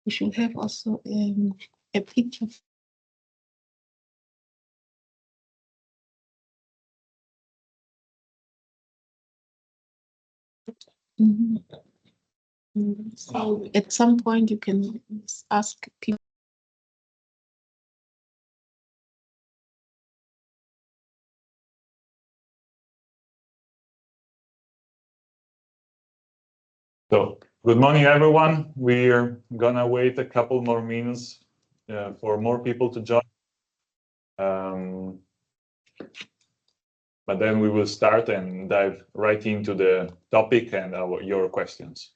We should have also a picture. So at some point you can ask people. So, good morning, everyone. We're gonna wait a couple more minutes for more people to join. But then we will start and dive right into the topic and your questions.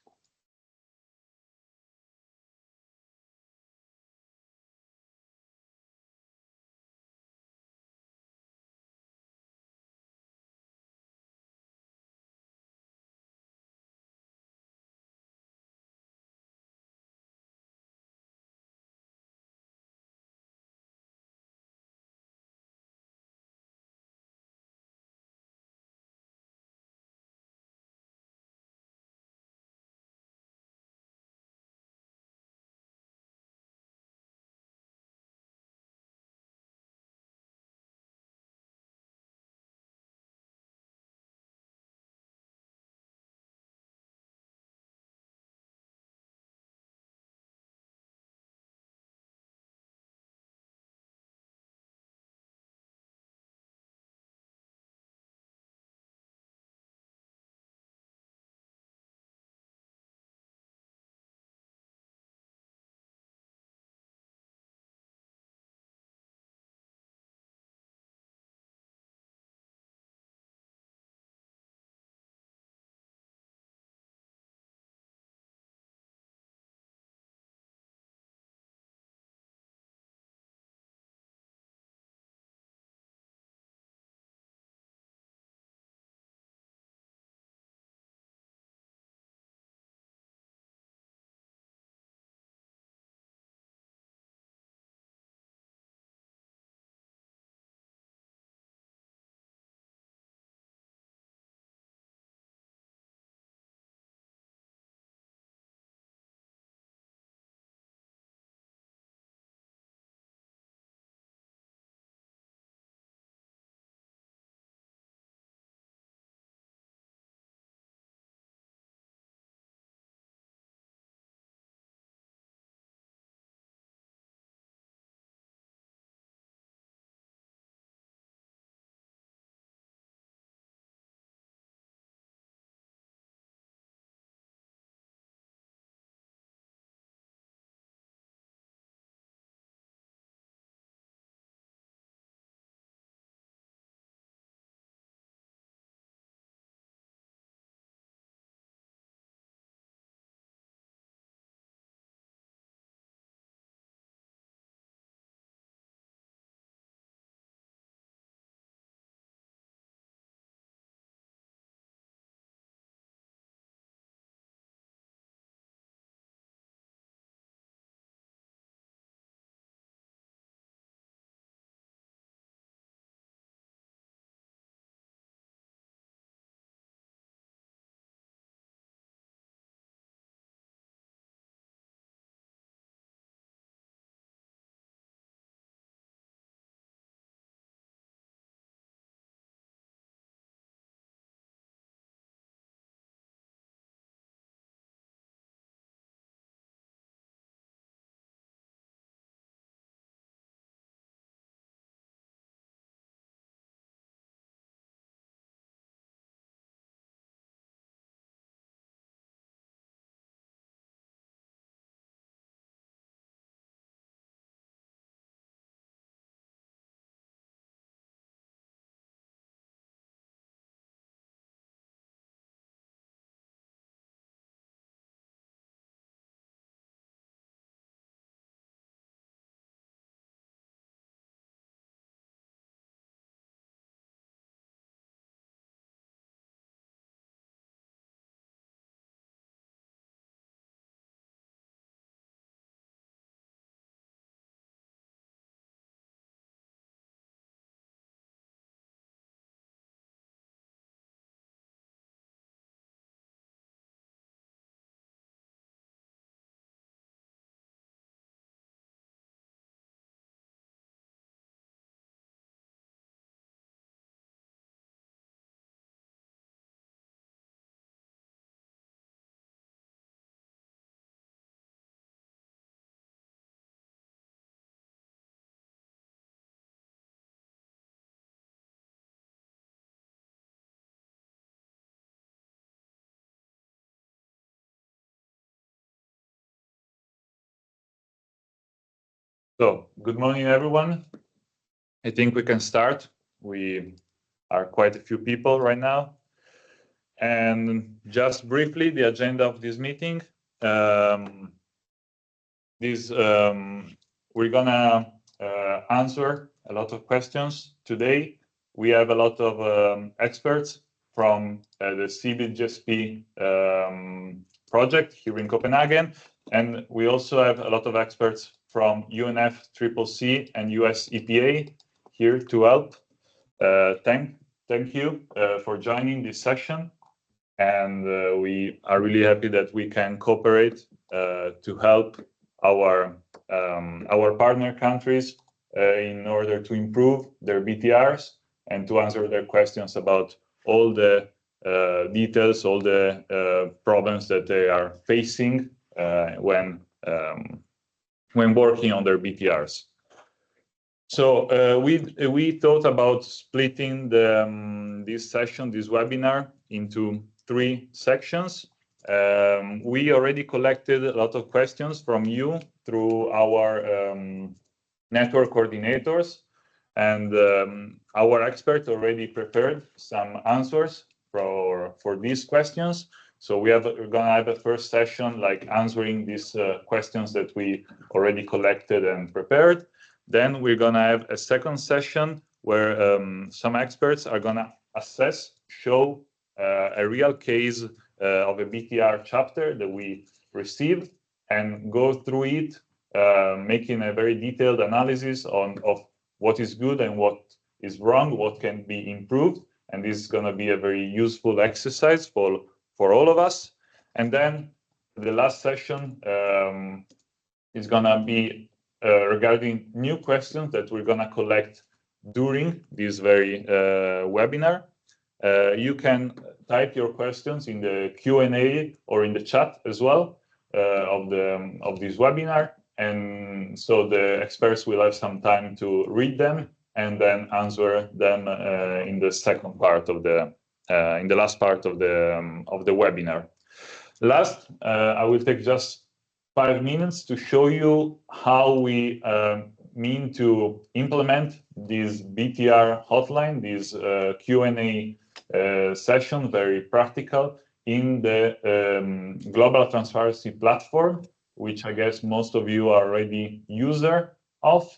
So, good morning, everyone. I think we can start. We are quite a few people right now. And just briefly, the agenda of this meeting. We're gonna answer a lot of questions today. We have a lot of experts from the CBIT-GSP project here in Copenhagen. And we also have a lot of experts from UNFCCC and US-EPA here to help. Thank you for joining this session. And we are really happy that we can cooperate to help our partner countries in order to improve their BTRs and to answer their questions about all the details, all the problems that they are facing when working on their BTRs. So we thought about splitting this session, this webinar, into 3 sections. We already collected a lot of questions from you through our network coordinators, and our expert already prepared some answers for these questions. So we're gonna have a first session like answering these questions that we already collected and prepared. Then we're gonna have a second session where some experts are gonna show a real case of a BTR chapter that we received and go through it, making a very detailed analysis of what is good and what is wrong, what can be improved. And this is gonna be a very useful exercise for all of us. And then the last session is gonna be regarding new questions that we're gonna collect during this very webinar. You can type your questions in the Q&A or in the chat as well of this webinar, and so the experts will have some time to read them and then answer them in the second part of the in the last part of the webinar. Last, I will take just 5 minutes to show you how we mean to implement this BTR hotline, this Q&A session, very practical, in the Global Transparency Platform, which I guess most of you are already user of,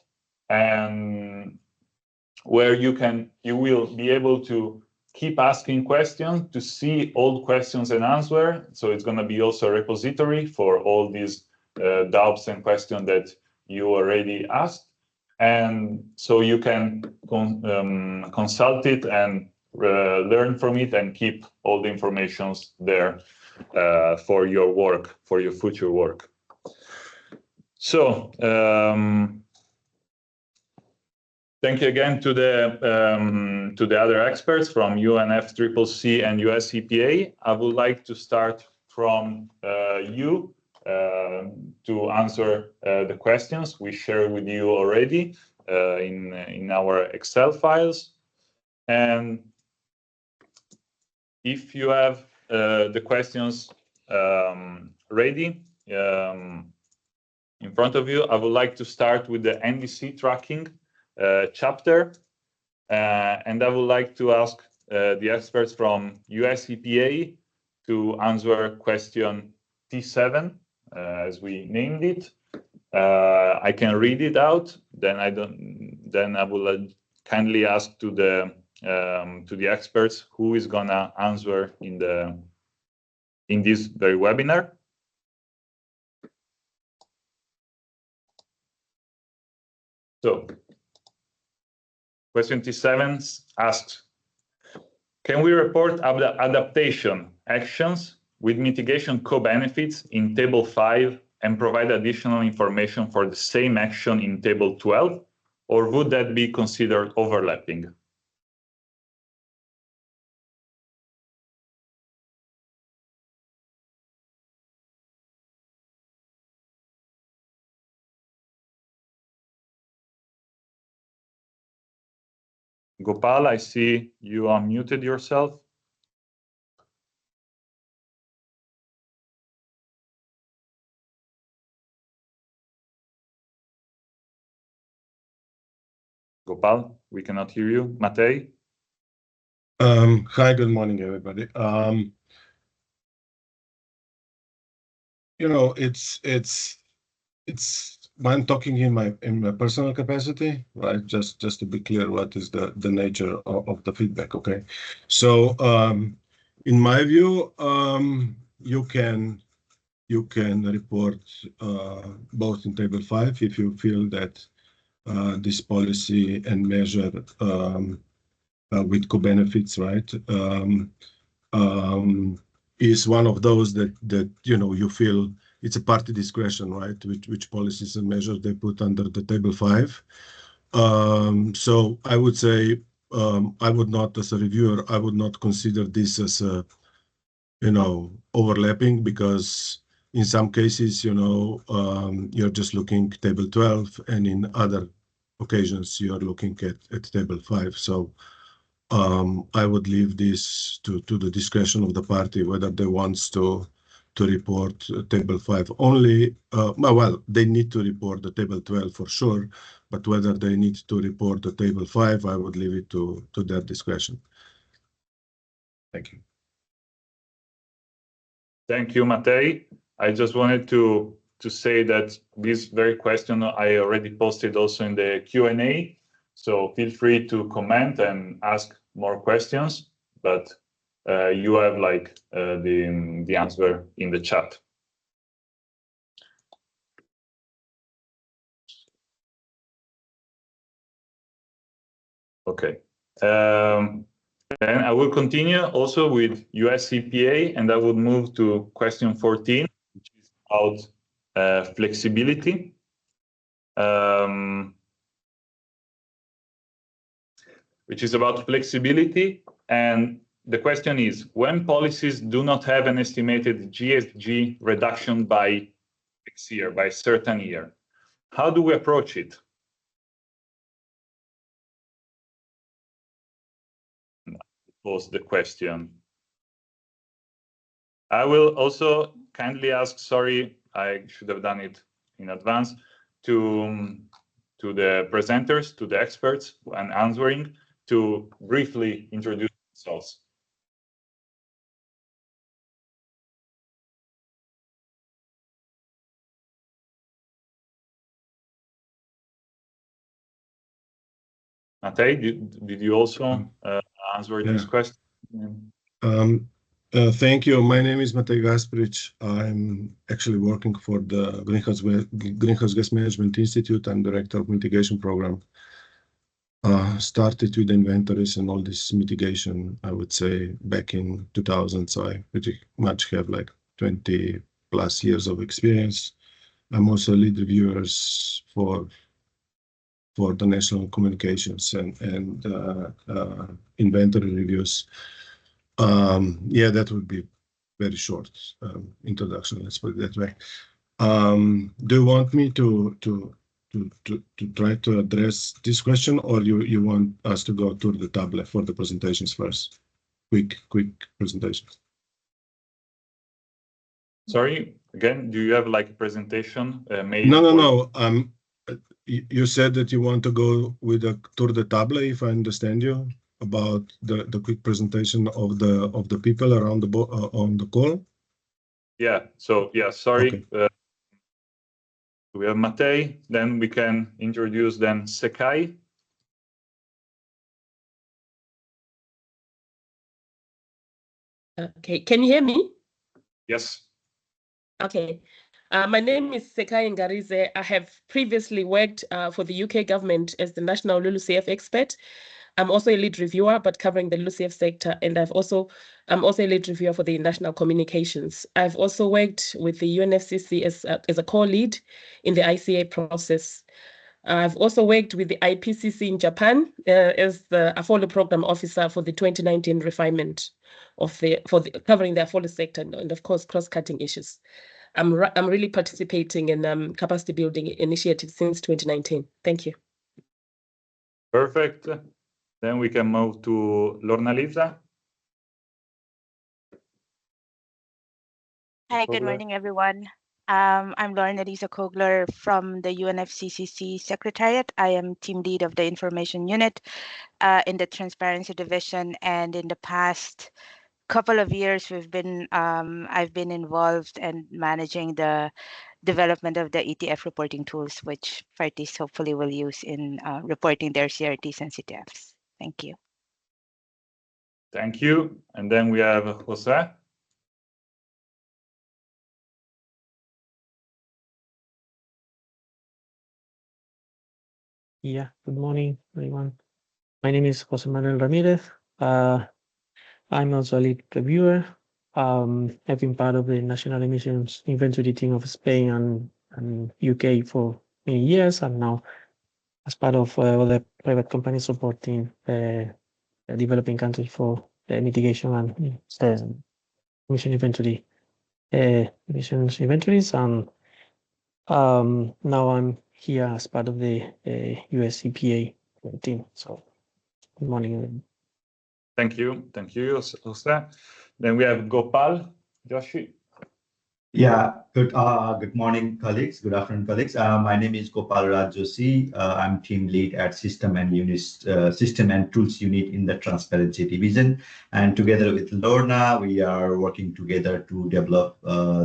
and where you will be able to keep asking questions to see all questions and answer. So it's going to be also a repository for all these doubts and questions that you already asked. And so you can consult it and learn from it and keep all the informations there for your work, for your future work. So thank you again to the other experts from UNFCCC and US-EPA. I would like to start from you to answer the questions we shared with you already in our Excel files. And if you have the questions ready in front of you, I would like to start with the NDC tracking chapter, and I would like to ask the experts from US-EPA to answer question T7, as we named it. I can read it out. Then I will kindly ask to the experts who is gonna answer in this very webinar. So, question T7 asks, can we report adaptation actions with mitigation co-benefits in Table 5 and provide additional information for the same action in Table 12, or would that be considered overlapping? Gopal, I see you unmuted yourself. Gopal, we cannot hear you. Matej? Hi, good morning, everybody. It's I'm talking in my personal capacity, right? Just to be clear, what is the nature of the feedback? Okay, so in my view, you can report both in table 5 if you feel that this policy and measure with co-benefits, right, is one of those that you feel it's a party discretion, right, which policies and measures they put under the table 5. So I would say I would not, as a reviewer, I would not consider this as a overlapping, because in some cases you're just looking table 12, and in other occasions you're looking at table 5. So I would leave this to the discretion of the party whether they want to report table 5 only. Well, they need to report the table 12 for sure, but whether they need to report the table 5, I would leave it to their discretion. Thank you. Thank you, Matej. I just wanted to say that this very question I already posted also in the Q&A. So feel free to comment and ask more questions, but you have the answer in the chat. Okay. And I will continue also with US-EPA, and I would move to question 14, which is about flexibility. Which is about flexibility. And the question is, when policies do not have an estimated GHG reduction by X year, by a certain year, how do we approach it? Was the question. I will also kindly ask, sorry, I should have done it in advance, to the presenters, to the experts when answering, to briefly introduce themselves. Matej, did you also answer this question? Thank you. My name is Matej Gasparic. I'm actually working for the Greenhouse Gas Management Institute. I'm director of mitigation program. Started with inventories and all this mitigation, I would say, back in 2000. So I pretty much have like 20 plus years of experience. I'm also lead reviewers for the national communications and inventory reviews. Yeah, that would be very short introduction, let's put it that way. Do you want me to try to address this question, or you want us to go to the tablet for the presentations first? Quick presentations. Sorry, again, do you have like a presentation made? No. You said that you want to go with a tour de table, if I understand you, about the quick presentation of the people around on the call. Yeah. So yeah, sorry. Okay. We have Matej. Then we can introduce then Sekai. Okay, can you hear me? Yes. Okay. My name is Sekai Ngarize. I have previously worked for the UK government as the National LULUCF expert. I'm also a lead reviewer, but covering the LULUCF sector, and I'm also a lead reviewer for the national communications. I've also worked with the UNFCCC as a core lead in the ICA process. I've also worked with the IPCC in Japan as the AFOLO program officer for the 2019 refinement of covering the AFOLO sector, and of course cross-cutting issues. I'm really participating in capacity building initiatives since 2019. Thank you. Perfect. Then we can move to Lorna Lisa. Hi, good morning, everyone. I'm Lauren Elisa Kogler from the UNFCCC Secretariat. I am team lead of the Information Unit in the Transparency Division, and in the past couple of years, I've been involved in managing the development of the ETF reporting tools, which parties hopefully will use in reporting their CRTs and CTFs. Thank you. Thank you. And then we have Jose. Yeah, good morning, everyone. My name is Jose Manuel Ramirez. I'm also a lead reviewer. I've been part of the National Emissions Inventory team of Spain and UK for many years, and now as part of other private companies supporting developing countries for the mitigation and emissions inventories. And now I'm here as part of the US-EPA team. So good morning, everyone. Thank you, Jose. Then we have Gopal Joshi. Yeah, good morning, colleagues. Good afternoon, colleagues. My name is Gopal Raj Joshi. I'm team lead at System and Tools Unit in the Transparency Division. And together with Lorna, we are working together to develop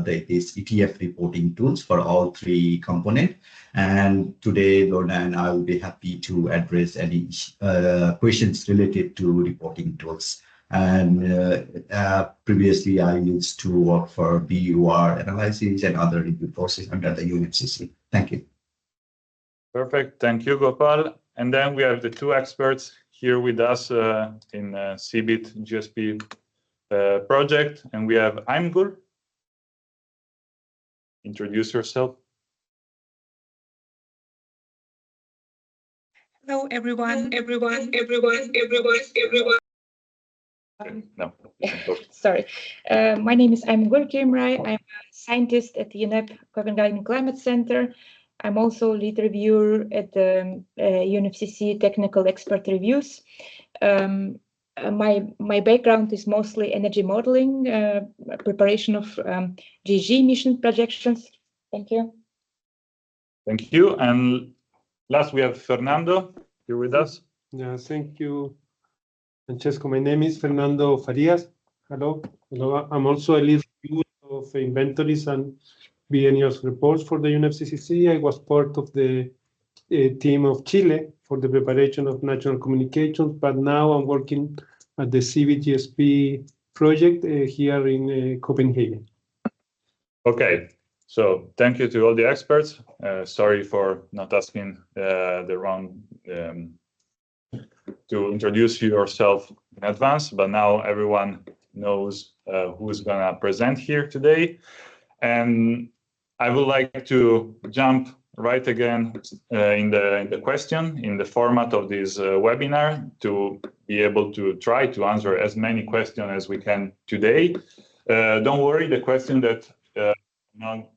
this ETF reporting tools for all three components. And today, Lorna and I will be happy to address any questions related to reporting tools. And previously, I used to work for BUR analysis and other review process under the UNFCCC. Thank you. Perfect. Thank you, Gopal. And then we have the two experts here with us in CBIT-GSP project. And we have Aymgur. Introduce yourself. Hello, everyone. No. Sorry. My name is Aymgur Cimray. I'm a scientist at the UNEP Copenhagen Climate Center. I'm also lead reviewer at the UNFCCC Technical Expert Reviews. My background is mostly energy modeling, preparation of GHG emission projections. Thank you. Thank you. And last, we have Fernando here with us. Yeah, thank you, Francesco. My name is Fernando Farias. Hello. I'm also a lead reviewer of inventories and biennial reports for the UNFCCC. I was part of the team of Chile for the preparation of national communications, but now I'm working at the CBIT-GSP project here in Copenhagen. Okay. So thank you to all the experts. Sorry for not asking the wrong to introduce yourself in advance, but now everyone knows who's going to present here today. And I would like to jump right again in the question, in the format of this webinar, to be able to try to answer as many questions as we can today. Don't worry, the question that I'm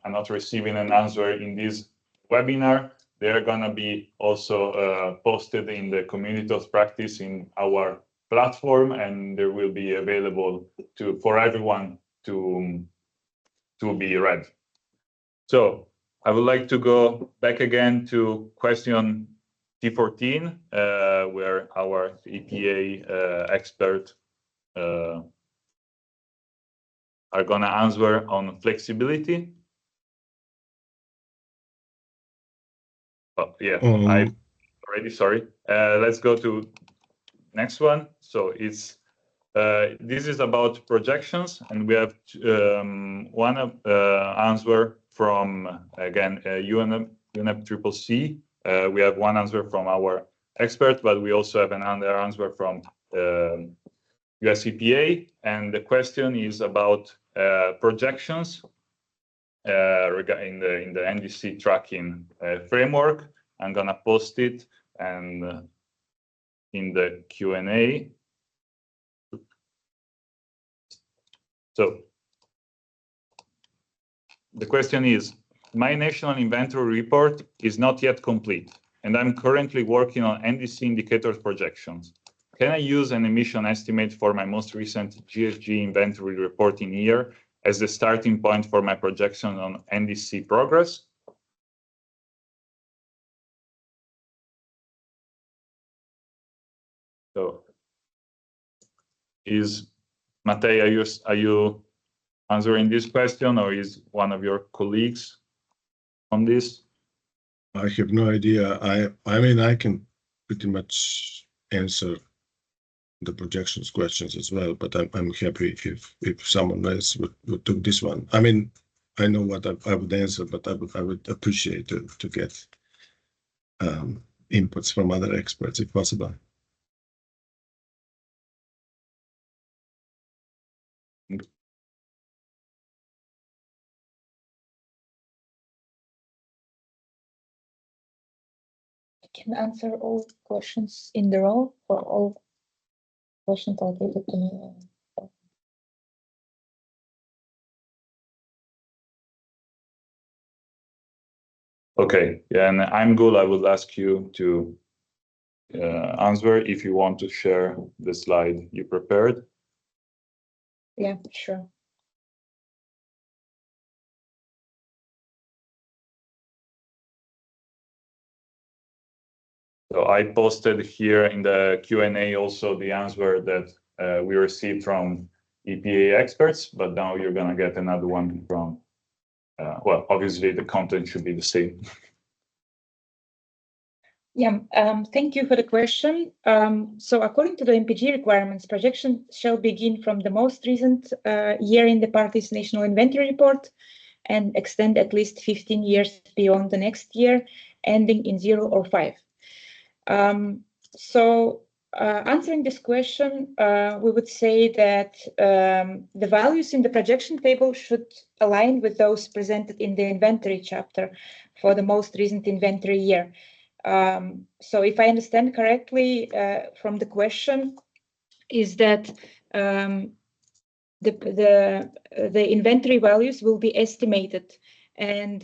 not receiving an answer in this webinar, they're going to be also posted in the community of practice in our platform, and they will be available for everyone to be read. So I would like to go back again to question T14, where our EPA expert are going to answer on flexibility. Oh, yeah, I'm already sorry. Let's go to next one. So it's this is about projections, and we have one answer from again UNEP-CCC. We have one answer from our expert, but we also have another answer from US-EPA, and the question is about projections in the NDC tracking framework. I'm gonna post it and in the Q&A. So the question is, my national inventory report is not yet complete, and I'm currently working on NDC indicators projections. Can I use an emission estimate for my most recent GHG inventory reporting year as the starting point for my projection on NDC progress. So, is Matej, are you answering this question, or is one of your colleagues on this? I have no idea. I mean, I can pretty much answer the projections questions as well, but I'm happy if someone else would do this one. I mean, I know what I would answer, but I would appreciate to get inputs from other experts if possible. I can answer all questions in the row for all questions related to me. Okay, yeah, and I'm good. I will ask you to answer if you want to share the slide you prepared. Yeah, sure. So I posted here in the Q&A also the answer that we received from EPA experts, but now you're going to get another one from, well, obviously the content should be the same. Yeah, thank you for the question. So according to the MPG requirements, projection shall begin from the most recent year in the party's national inventory report and extend at least 15 years beyond the next year, ending in 0 or 5. Answering this question, we would say that the values in the projection table should align with those presented in the inventory chapter for the most recent inventory year. So if I understand correctly from the question, is that the inventory values will be estimated, and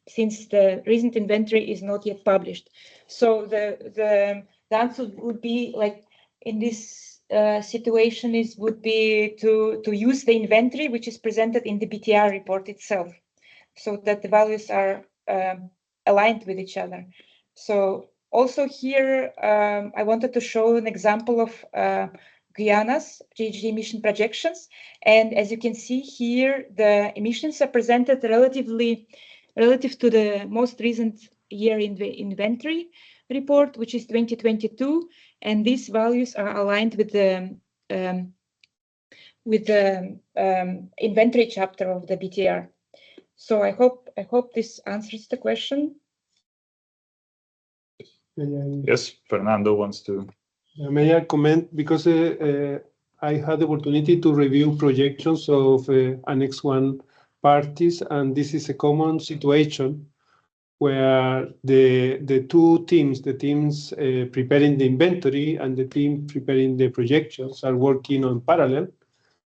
since the recent inventory is not yet published, so the answer would be like in this situation would be to use the inventory which is presented in the BTR report itself, so that the values are aligned with each other. So also here, I wanted to show an example of Guyana's GHG emission projections. And as you can see here, the emissions are presented relative to the most recent year in the inventory report, which is 2022. And these values are aligned with the inventory chapter of the BTR. So I hope this answers the question. Yes, Fernando wants to. May I comment? Because I had the opportunity to review projections of Annex 1 parties, and this is a common situation where the two teams, the teams preparing the inventory and the team preparing the projections, are working on parallel.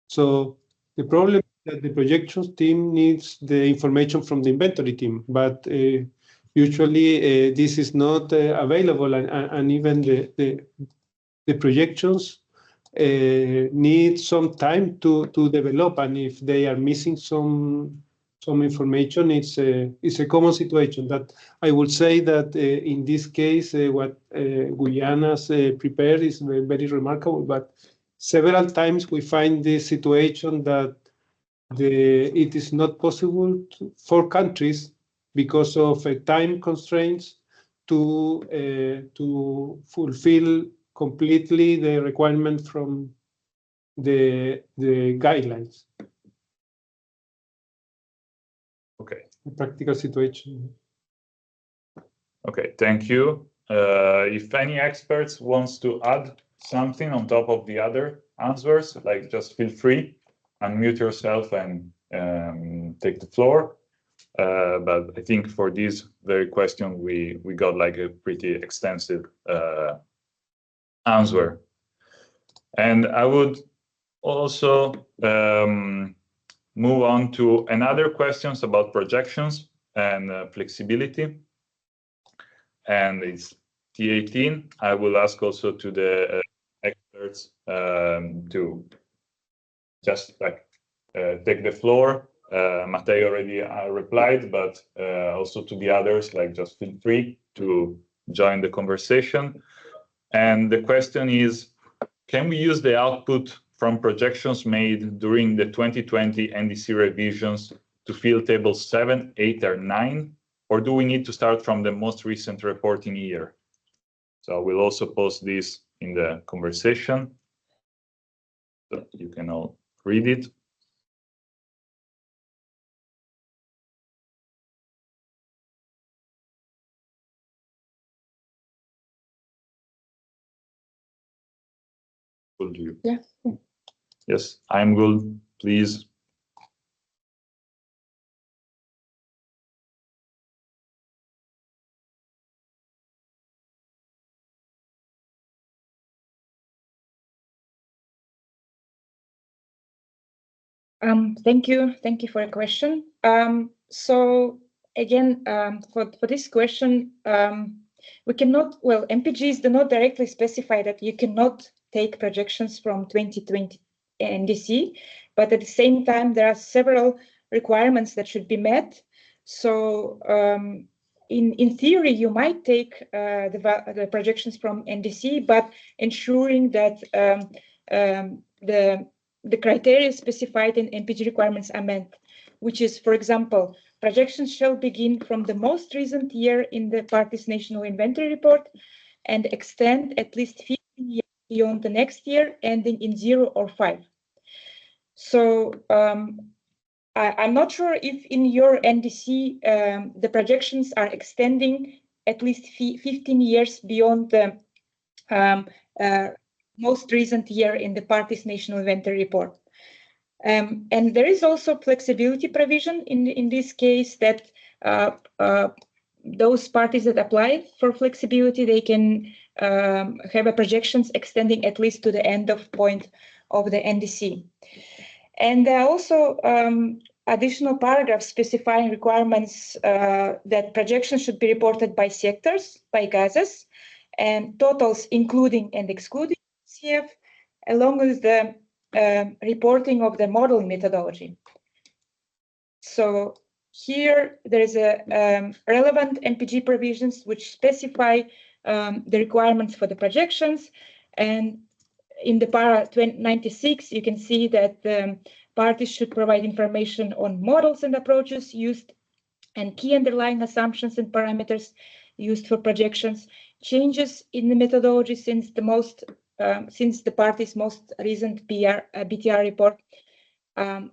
So the problem is that the projections team needs the information from the inventory team, but usually this is not available, and even the projections need some time to develop, and if they are missing some information, it's a common situation. That I would say that in this case, what Guyana's prepared is very remarkable, but several times we find this situation that it is not possible for countries because of time constraints to fulfill completely the requirement from the guidelines. Okay. The practical situation. Okay, thank you. If any experts wants to add something on top of the other answers, like just feel free, unmute yourself and take the floor. But I think for this very question, we got like a pretty extensive answer. And I would also move on to another questions about projections and flexibility. And it's T18. I will ask also to the experts to just like take the floor. Matei already replied, but also to the others, like just feel free to join the conversation. And the question is, can we use the output from projections made during the 2020 NDC revisions to fill tables 7, 8, or 9? Or do we need to start from the most recent reporting year? So we'll also post this in the conversation, so you can all read it. Will you? Yeah. Yes, I'm good. Please. Thank you for your question. So again, for this question, we cannot, well, MPGs do not directly specify that you cannot take projections from 2020 NDC, but at the same time, there are several requirements that should be met. So in theory, you might take the projections from NDC, but ensuring that the criteria specified in MPG requirements are met, which is, for example, projections shall begin from the most recent year in the party's national inventory report and extend at least 15 years beyond the next year, ending in 0 or 5. So I'm not sure if in your NDC the projections are extending at least 15 years beyond the most recent year in the party's national inventory report. And there is also flexibility provision in this case that those parties that apply for flexibility, they can have a projections extending at least to the end of point of the NDC. And there are also additional paragraphs specifying requirements that projections should be reported by sectors, by gases, and totals including and excluding CF, along with the reporting of the modeling methodology. So here there is a relevant MPG provisions which specify the requirements for the projections, and in the para 96 you can see that the parties should provide information on models and approaches used and key underlying assumptions and parameters used for projections, changes in the methodology since the party's most recent BTR report,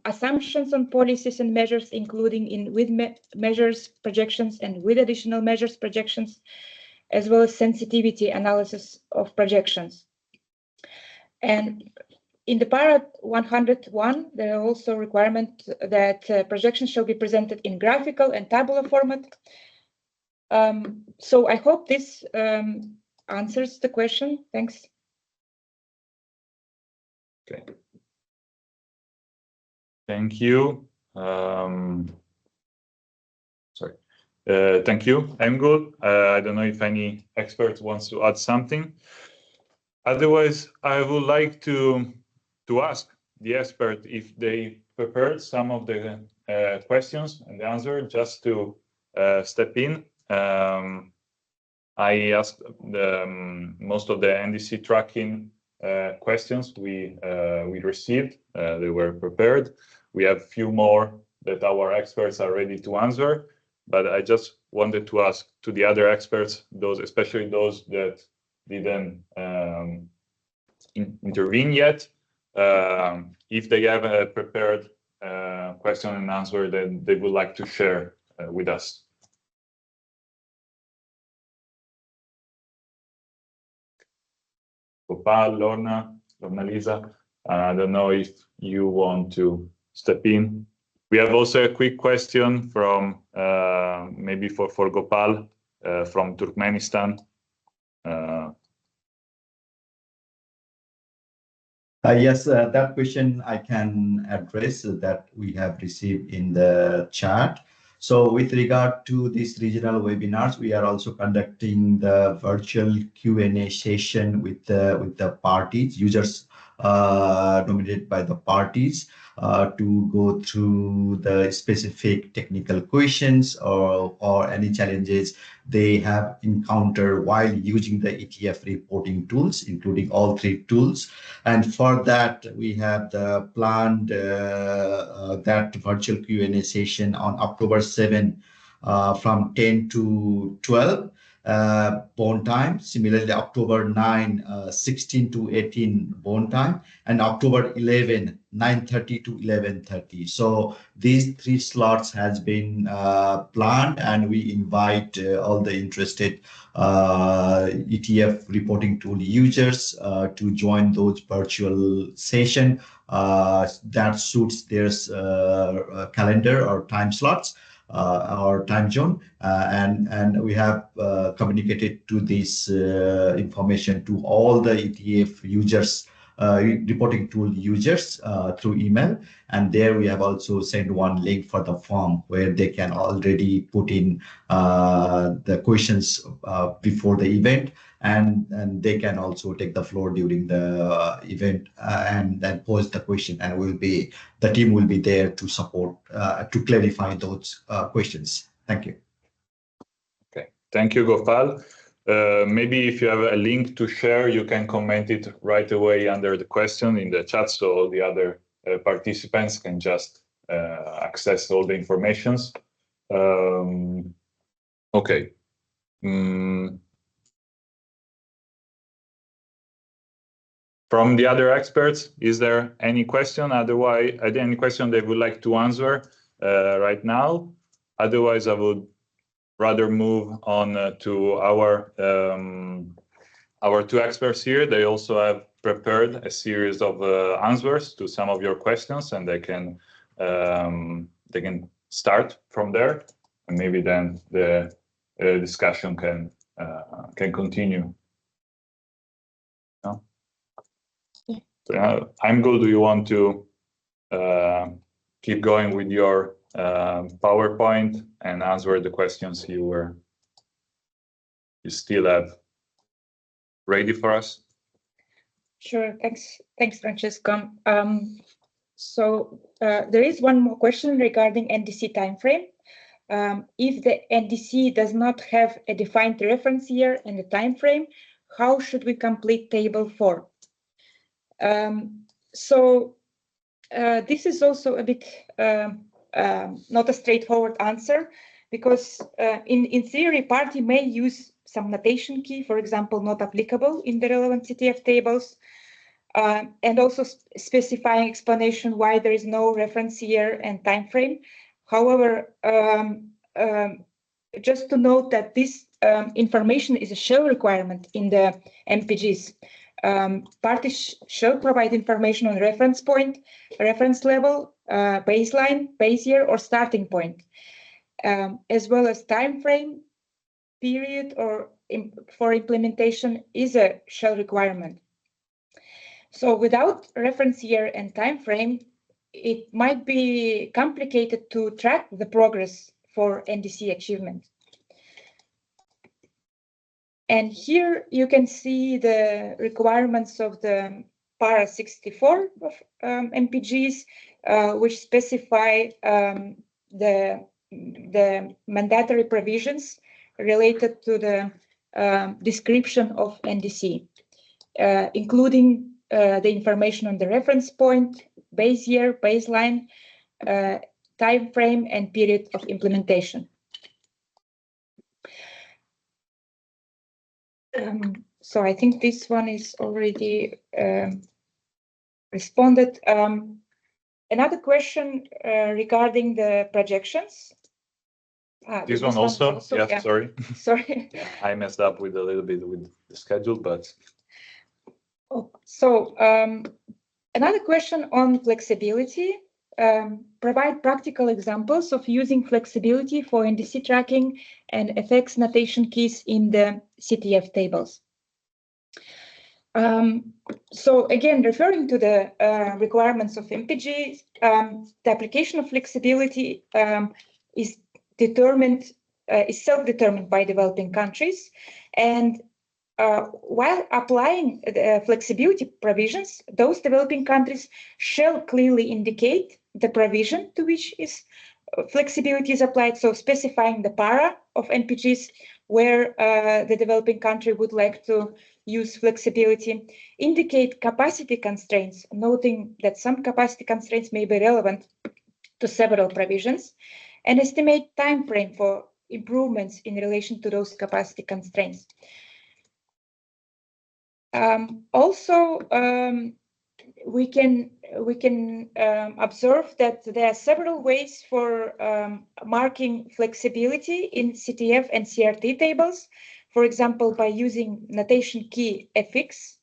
assumptions on policies and measures, including in with measures projections and with additional measures projections, as well as sensitivity analysis of projections. And in the para 101, there are also requirement that projections shall be presented in graphical and tabular format. So I hope this answers the question. Thanks. Okay. Thank you. Sorry. Thank you. I'm good. I don't know if any expert wants to add something. Otherwise, I would like to ask the expert if they prepared some of the questions and the answer just to step in. I asked most of the NDC tracking questions we received. They were prepared. We have a few more that our experts are ready to answer, but I just wanted to ask to the other experts, especially those that didn't intervene yet, if they have a prepared question and answer that they would like to share with us. Gopal, Lorna, Lisa, I don't know if you want to step in. We have also a quick question from maybe for Gopal from Turkmenistan. Yes, that question I can address that we have received in the chat. So with regard to these regional webinars, we are also conducting the virtual Q&A session with the parties, users nominated by the parties to go through the specific technical questions or any challenges they have encountered while using the ETF reporting tools, including all three tools. And for that, we have the planned that virtual Q&A session on October 7 from 10 to 12 Bonn time. Similarly, October 9, 16 to 18 Bonn time, and October 11, 9:30 to 11:30. So these three slots has been planned, and we invite all the interested ETF reporting tool users to join those virtual session that suits their calendar or time slots. Our time zone, and we have communicated to this information to all the ETF users, reporting tool users through email. And there we have also sent one link for the form where they can already put in the questions before the event, and they can also take the floor during the event and then pose the question, and the team will be there to support to clarify those questions. Thank you. Okay, thank you, Gopal. Maybe if you have a link to share, you can comment it right away under the question in the chat, so all the other participants can just access all the informations. Okay. From the other experts, is there any question? Otherwise, any question they would like to answer right now? Otherwise, I would rather move on to our two experts here. They also have prepared a series of answers to some of your questions, and they can start from there, and maybe then the discussion can continue. No? Imgul, do you want to keep going with your PowerPoint and answer the questions you still have ready for us? Sure. Thanks, Francesco. So there is one more question regarding NDC timeframe. If the NDC does not have a defined reference year and a timeframe, how should we complete table 4? So this is also a bit not a straightforward answer, because in theory, party may use some notation key, for example, not applicable in the relevant CTF tables, and also specifying explanation why there is no reference year and time frame. However, just to note that this information is a shell requirement in the MPGs. Parties shall provide information on reference point, reference level, baseline, base year, or starting point, as well as time frame, period, or for implementation is a shell requirement. So without reference year and time frame, it might be complicated to track the progress for NDC achievement. And here you can see the requirements of the para 64 of MPGs, which specify the mandatory provisions related to the description of NDC, including the information on the reference point, base year, baseline, time frame, and period of implementation. So I think this one is already responded. Another question regarding the projections. This one also? Yeah, sorry. Sorry. I messed up with a little bit with the schedule, but... So another question on flexibility. Provide practical examples of using flexibility for NDC tracking and FX notation keys in the CTF tables. So again, referring to the requirements of MPG, the application of flexibility is self-determined by developing countries, and while applying flexibility provisions, those developing countries shall clearly indicate the provision to which flexibility is applied, so specifying the para of NPGs where the developing country would like to use flexibility, indicate capacity constraints, noting that some capacity constraints may be relevant to several provisions, and estimate time frame for improvements in relation to those capacity constraints. Also, we can observe that there are several ways for marking flexibility in CTF and CRT tables. For example, by using notation key affix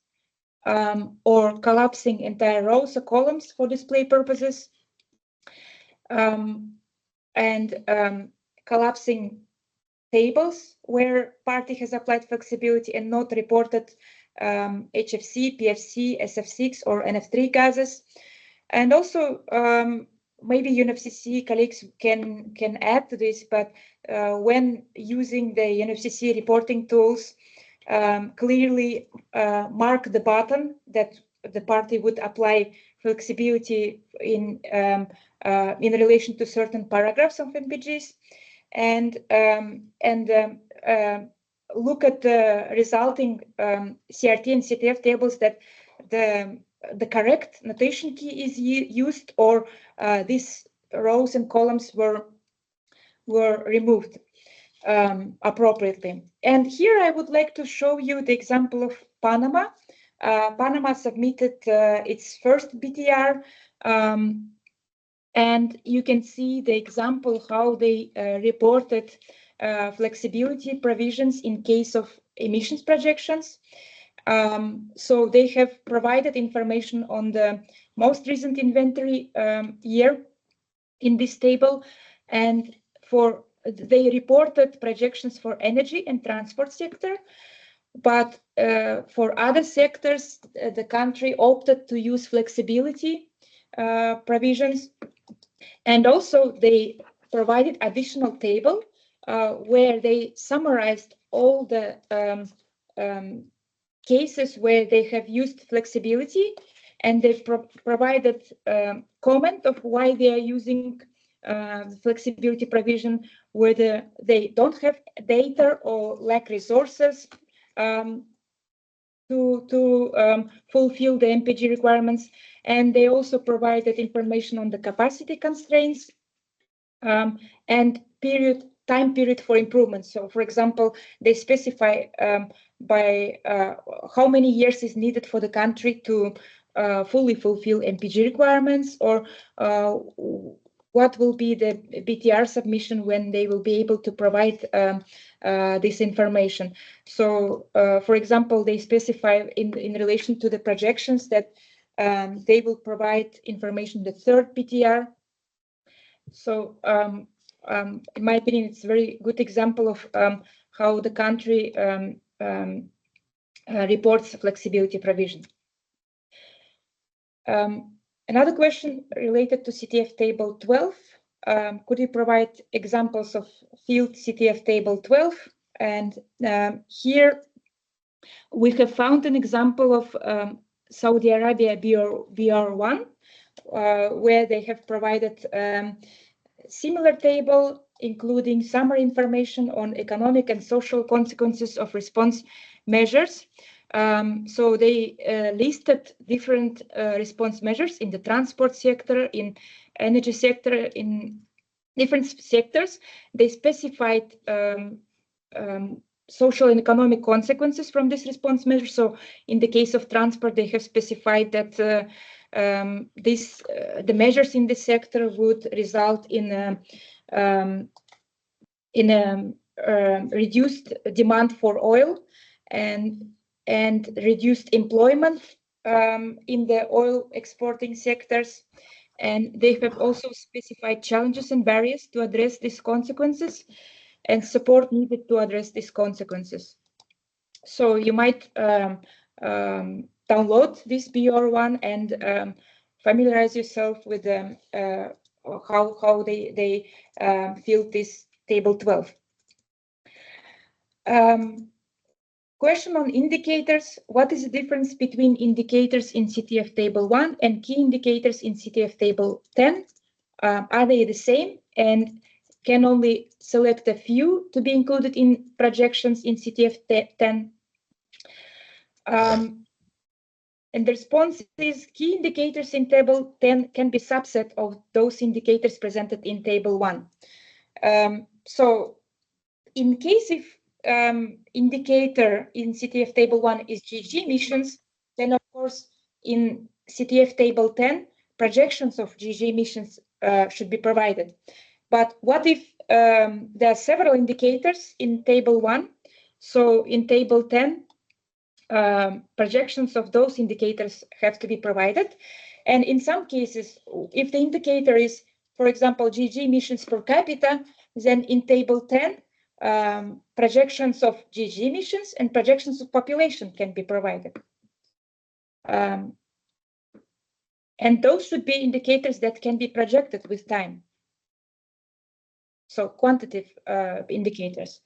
or collapsing entire rows or columns for display purposes, and collapsing tables where party has applied flexibility and not reported HFC, PFC, SF6 or NF3 gases. And also maybe UNFCCC colleagues can add to this, but when using the UNFCCC reporting tools, clearly mark the button that the party would apply flexibility in relation to certain paragraphs of NPGs, and look at the resulting CRT and CTF tables that the correct notation key is used, or these rows and columns were removed appropriately. And here I would like to show you the example of Panama. Panama submitted its first BTR, and you can see the example how they reported flexibility provisions in case of emissions projections. So they have provided information on the most recent inventory year in this table, and they reported projections for energy and transport sector, but for other sectors, the country opted to use flexibility provisions, and also they provided additional table where they summarized all the cases where they have used flexibility, and they provided comment of why they are using flexibility provision, whether they don't have data or lack resources to fulfill the NPG requirements. And they also provided information on the capacity constraints and time period for improvement. So, for example, they specify by how many years is needed for the country to fully fulfill NPG requirements, or what will be the BTR submission when they will be able to provide this information. So, for example, they specify in relation to the projections that they will provide information the third BTR. So, in my opinion, it's a very good example of how the country reports flexibility provision. Another question related to CTF table 12. Could you provide examples of field CTF table 12? And here we have found an example of Saudi Arabia BR1, where they have provided similar table, including summary information on economic and social consequences of response measures. So they listed different response measures in the transport sector, in energy sector, in different sectors. They specified social and economic consequences from this response measure. So in the case of transport, they have specified that the measures in this sector would result in a reduced demand for oil and reduced employment in the oil exporting sectors. And they have also specified challenges and barriers to address these consequences and support needed to address these consequences. So you might download this BR1 and familiarize yourself with how they fill this table 12. Question on indicators. What is the difference between indicators in CTF Table 1 and key indicators in CTF Table 10? Are they the same? And can only select a few to be included in projections in CTF 10? And the response is key indicators in Table 10 can be subset of those indicators presented in Table 1. So in case if indicator in CTF Table 1 is GHG emissions, then of course in CTF Table 10, projections of GHG emissions should be provided. But what if there are several indicators in Table 1? So in Table 10, projections of those indicators have to be provided. And in some cases, if the indicator is, for example, GHG emissions per capita, then in Table 10, projections of GHG emissions and projections of population can be provided. And those should be indicators that can be projected with time. So quantitative indicators.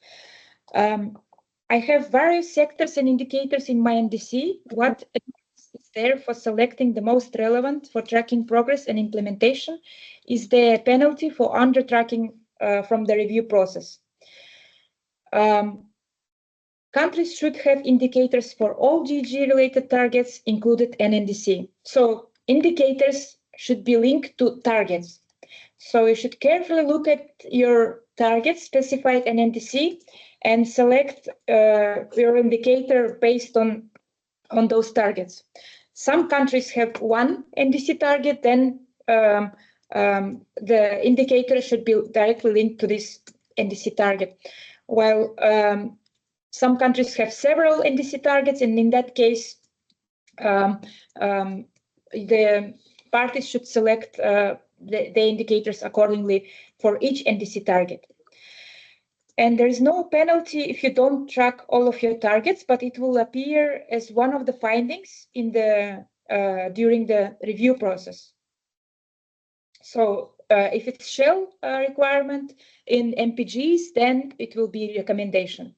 I have various sectors and indicators in my NDC. What is there for selecting the most relevant for tracking progress and implementation? Is there a penalty for under-tracking from the review process? Countries should have indicators for all GHG-related targets included in NDC. So indicators should be linked to targets. So you should carefully look at your targets specified in NDC and select your indicator based on those targets. Some countries have one NDC target, then the indicator should be directly linked to this NDC target. While some countries have several NDC targets, and in that case, the parties should select the indicators accordingly for each NDC target. And there is no penalty if you don't track all of your targets, but it will appear as one of the findings in the during the review process. So if it's shell requirement in MPGs, then it will be recommendation.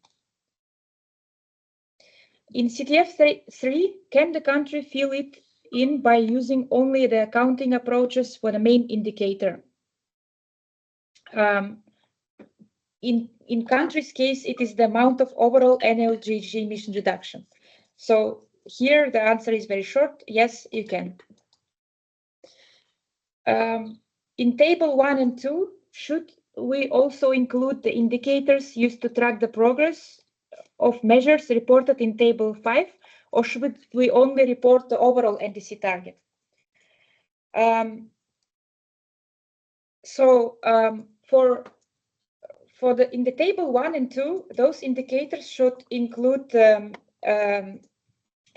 In CTF 3, can the country fill it in by using only the accounting approaches for the main indicator? In country's case, it is the amount of overall annual GHG emission reduction. So here the answer is very short. Yes, you can. In Table 1 and 2, should we also include the indicators used to track the progress of measures reported in Table 5, or should we only report the overall NDC target? In the Table 1 and 2, those indicators should include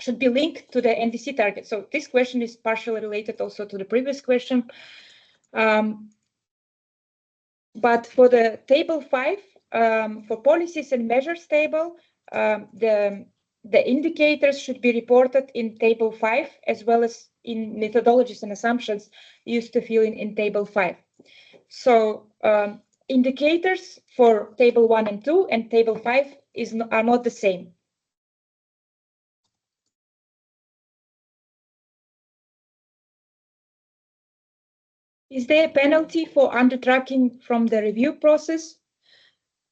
should be linked to the NDC target. So this question is partially related also to the previous question. But for the Table 5, for policies and measures table, the indicators should be reported in Table 5 as well as in methodologies and assumptions used to fill in Table 5. So indicators for Table 1 and 2 and Table 5 are not the same. Is there a penalty for under-tracking from the review process?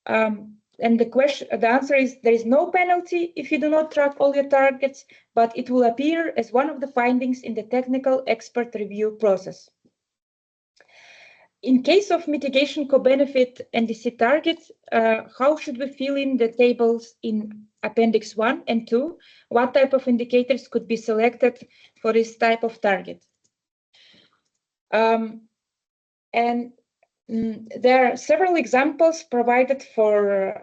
And the answer is there is no penalty if you do not track all your targets, but it will appear as one of the findings in the technical expert review process. In case of mitigation co-benefit NDC targets, how should we fill in the tables in Appendix 1 and 2? What type of indicators could be selected for this type of target? There are several examples provided for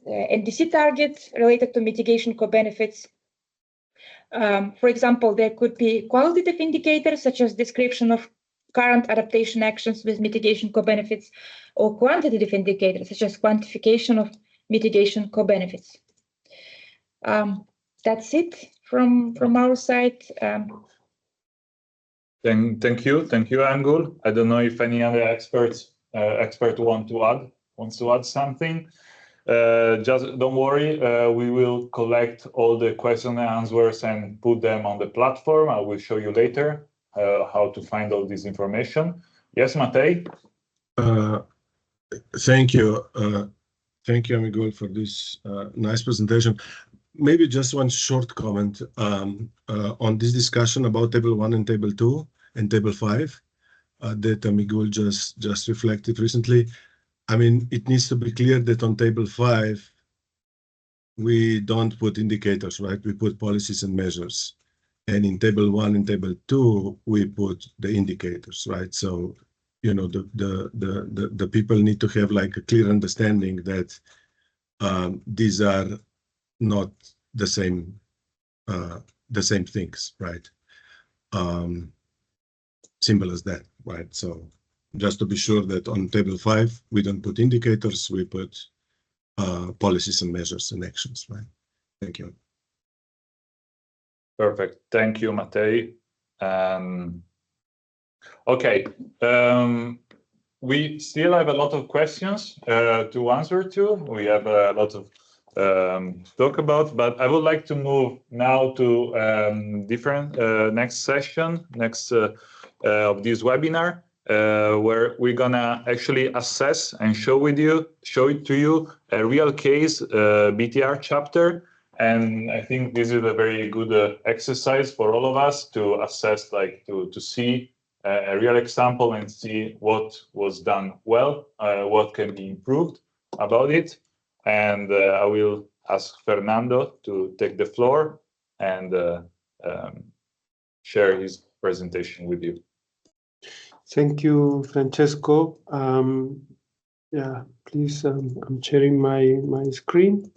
NDC targets related to mitigation co-benefits. For example, there could be qualitative indicators such as description of current adaptation actions with mitigation co-benefits, or quantitative indicators such as quantification of mitigation co-benefits. That's it from our side. Thank you, Angul. I don't know if any other expert wants to add something. just don't worry, we will collect all the question and answers and put them on the platform. I will show you later how to find all this information. Yes, Matej? Thank you. Thank you, Amigol, for this nice presentation. Maybe just one short comment on this discussion about Table 1 and Table 2 and Table 5 that Amigol just reflected recently. I mean, it needs to be clear that on Table 5, we don't put indicators, right? We put policies and measures. And in Table 1 and Table 2, we put the indicators, right? So, you know, the people need to have like a clear understanding that these are not the same things, right? Simple as that, right? So just to be sure that on Table 5, we don't put indicators, we put policies and measures and actions, right? Thank you. Perfect. Thank you, Matej. Okay. We still have a lot of questions to answer to. We have a lot of talk about, but I would like to move now to different next session, of this webinar, where we're gonna actually assess and show it to you a real case BTR chapter. And I think this is a very good exercise for all of us to assess, like to see a real example and see what was done well, what can be improved about it. And I will ask Fernando to take the floor and share his presentation with you. Thank you, Francesco. Yeah, please, I'm sharing my screen.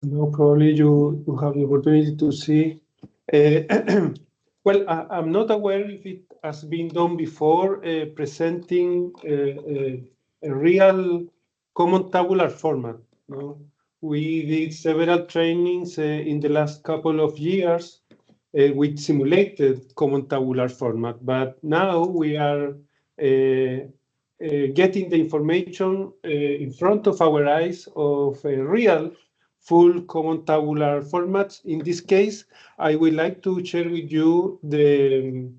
Now, probably you have the opportunity to see. Well, I'm not aware if it has been done before, presenting a real common tabular format. No? We did several trainings in the last couple of years with simulated common tabular format, but now we are getting the information in front of our eyes of a real full common tabular formats. In this case, I would like to share with you the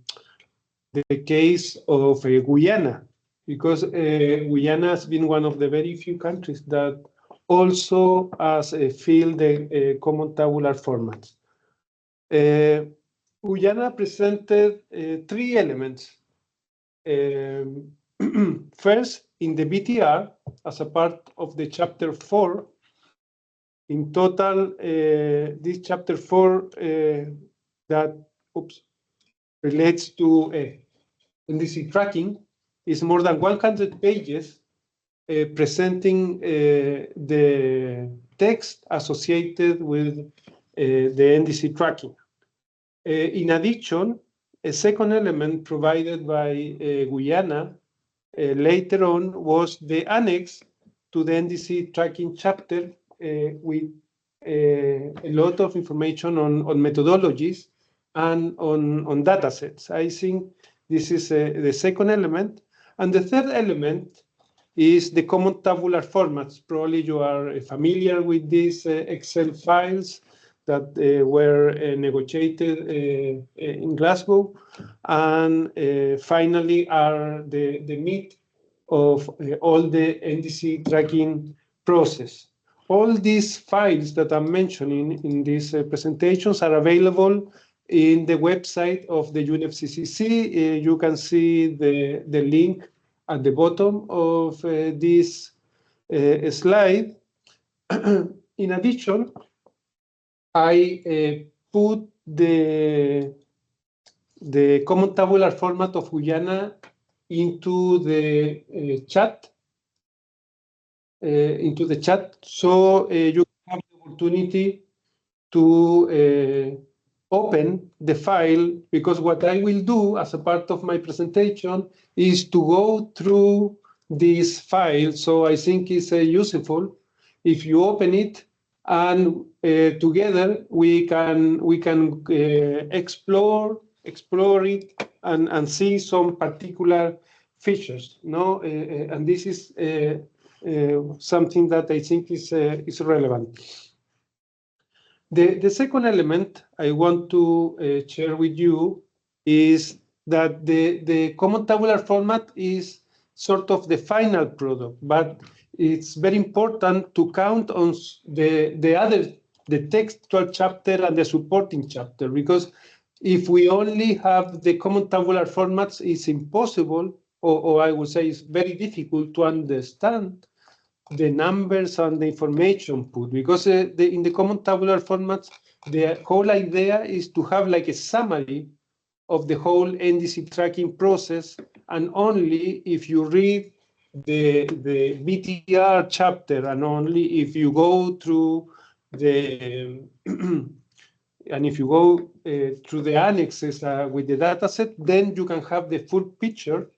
case of Guyana, because Guyana has been one of the very few countries that also has filled the common tabular formats. Guyana presented 3 elements. First, in the BTR, as a part of the chapter 4, in total, this chapter 4 that relates to NDC tracking is more than 100 pages presenting the text associated with the NDC tracking. In addition, a second element provided by Guyana later on was the annex to the NDC tracking chapter with a lot of information on methodologies and on data sets. I think this is the second element. And the third element is the common tabular formats. Probably you are familiar with these Excel files that were negotiated in Glasgow, and finally are the meat of all the NDC tracking process. All these files that I'm mentioning in these presentations are available in the website of the UNFCCC. You can see the link at the bottom of this slide. In addition, I put the common tabular format of Guyana into the chat. So you have the opportunity to open the file, because what I will do as a part of my presentation is to go through this file. So I think it's useful if you open it, and together we can explore it and see some particular features, no? And this is something that I think is relevant. The second element I want to share with you is that the common tabular format is sort of the final product, but it's very important to count on the textual chapter and the supporting chapter, because if we only have the common tabular formats, it's impossible, or I would say it's very difficult to understand the numbers and the information put, because in the common tabular formats, the whole idea is to have like a summary of the whole NDC tracking process, and only if you read the BTR chapter, and only if you go through the and if you go through the annexes with the dataset, then you can have the full picture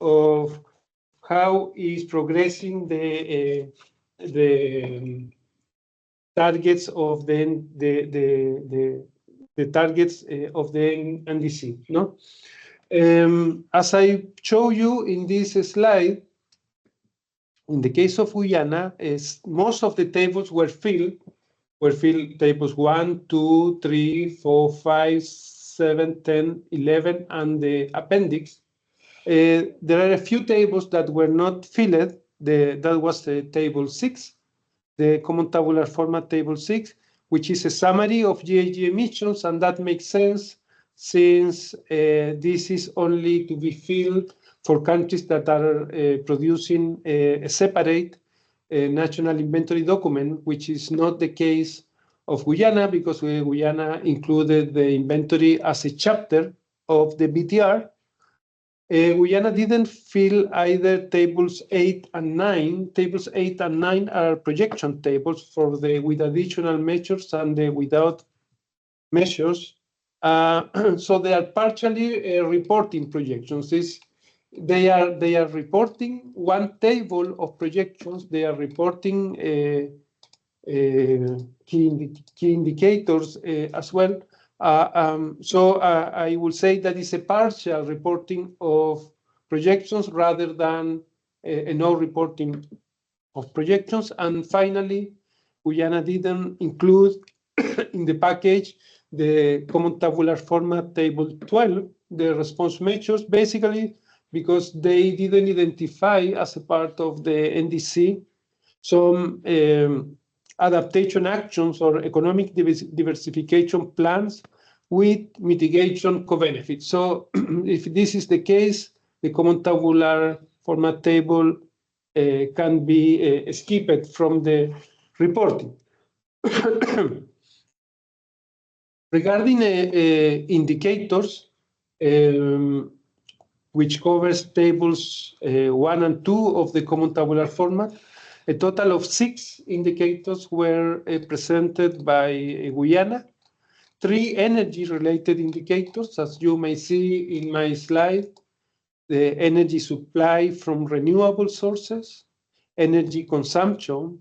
of how is progressing the targets of the targets of the NDC. No, as I show you in this slide, in the case of Guyana, most of the tables were filled tables 1, 2, 3, 4, 5, 7, 10, 11, and the appendix. There are a few tables that were not filled. That was the table 6, the common tabular format table 6, which is a summary of GHG emissions, and that makes sense since this is only to be filled for countries that are producing a separate national inventory document, which is not the case of Guyana, because Guyana included the inventory as a chapter of the BTR. Guyana didn't fill either tables 8 and 9. Tables 8 and 9 are projection tables for the with additional measures and the without measures. So they are partially reporting projections. They are reporting one table of projections. They are reporting key indicators as well. So I will say that it's a partial reporting of projections rather than a no reporting of projections. And finally, Guyana didn't include in the package the common tabular format table 12, the response measures, basically because they didn't identify as a part of the NDC some adaptation actions or economic diversification plans with mitigation co-benefits. So if this is the case, the common tabular format table can be skipped from the reporting. Regarding indicators, which covers tables 1 and 2 of the common tabular format, a total of 6 indicators were presented by Guyana. 3 energy-related indicators, as you may see in my slide: the energy supply from renewable sources, energy consumption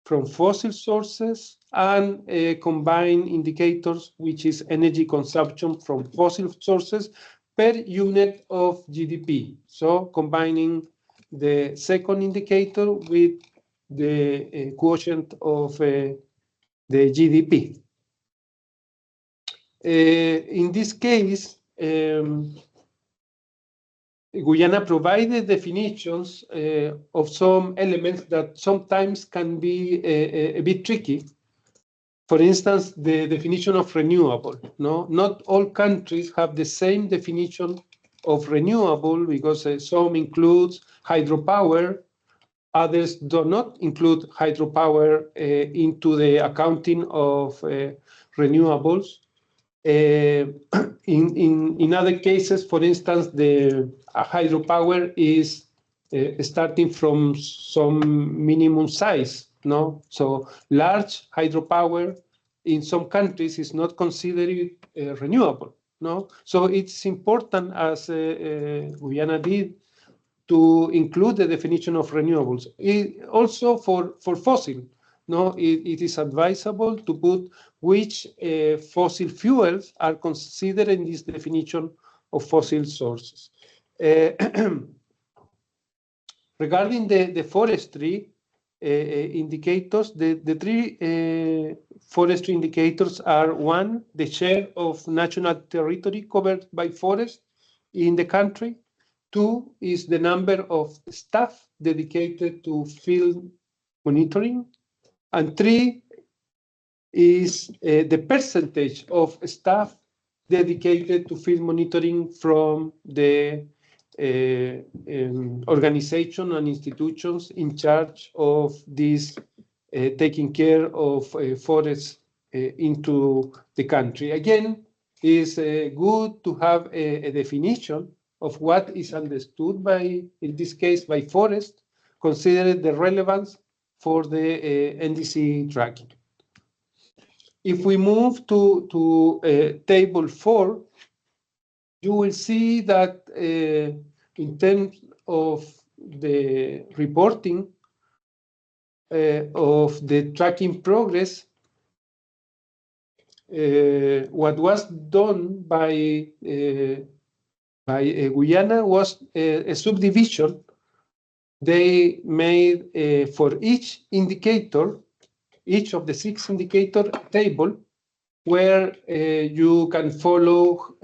from fossil sources, and combined indicators, which is energy consumption from fossil sources per unit of GDP. So combining the second indicator with the quotient of the GDP. In this case, Guyana provided definitions of some elements that sometimes can be a bit tricky. For instance, the definition of renewable. No, not all countries have the same definition of renewable, because some includes hydropower, others do not include hydropower into the accounting of renewables. In other cases, for instance, the hydropower is starting from some minimum size. No, so large hydropower in some countries is not considered renewable. No, so it's important, as Guyana did, to include the definition of renewables. Also for fossil. No, it is advisable to put which fossil fuels are considered in this definition of fossil sources. Regarding the forestry indicators, the three forestry indicators are: one, the share of national territory covered by forest in the country; two is the number of staff dedicated to field monitoring; and three is the percentage of staff dedicated to field monitoring from the organization and institutions in charge of this taking care of forests into the country. Again, it's good to have a definition of what is understood by, in this case, by forest, considering the relevance for the NDC tracking. If we move to table 4, you will see that in terms of the reporting of the tracking progress, what was done by Guyana was a subdivision. They made for each indicator, each of the 6 indicator table, where you can follow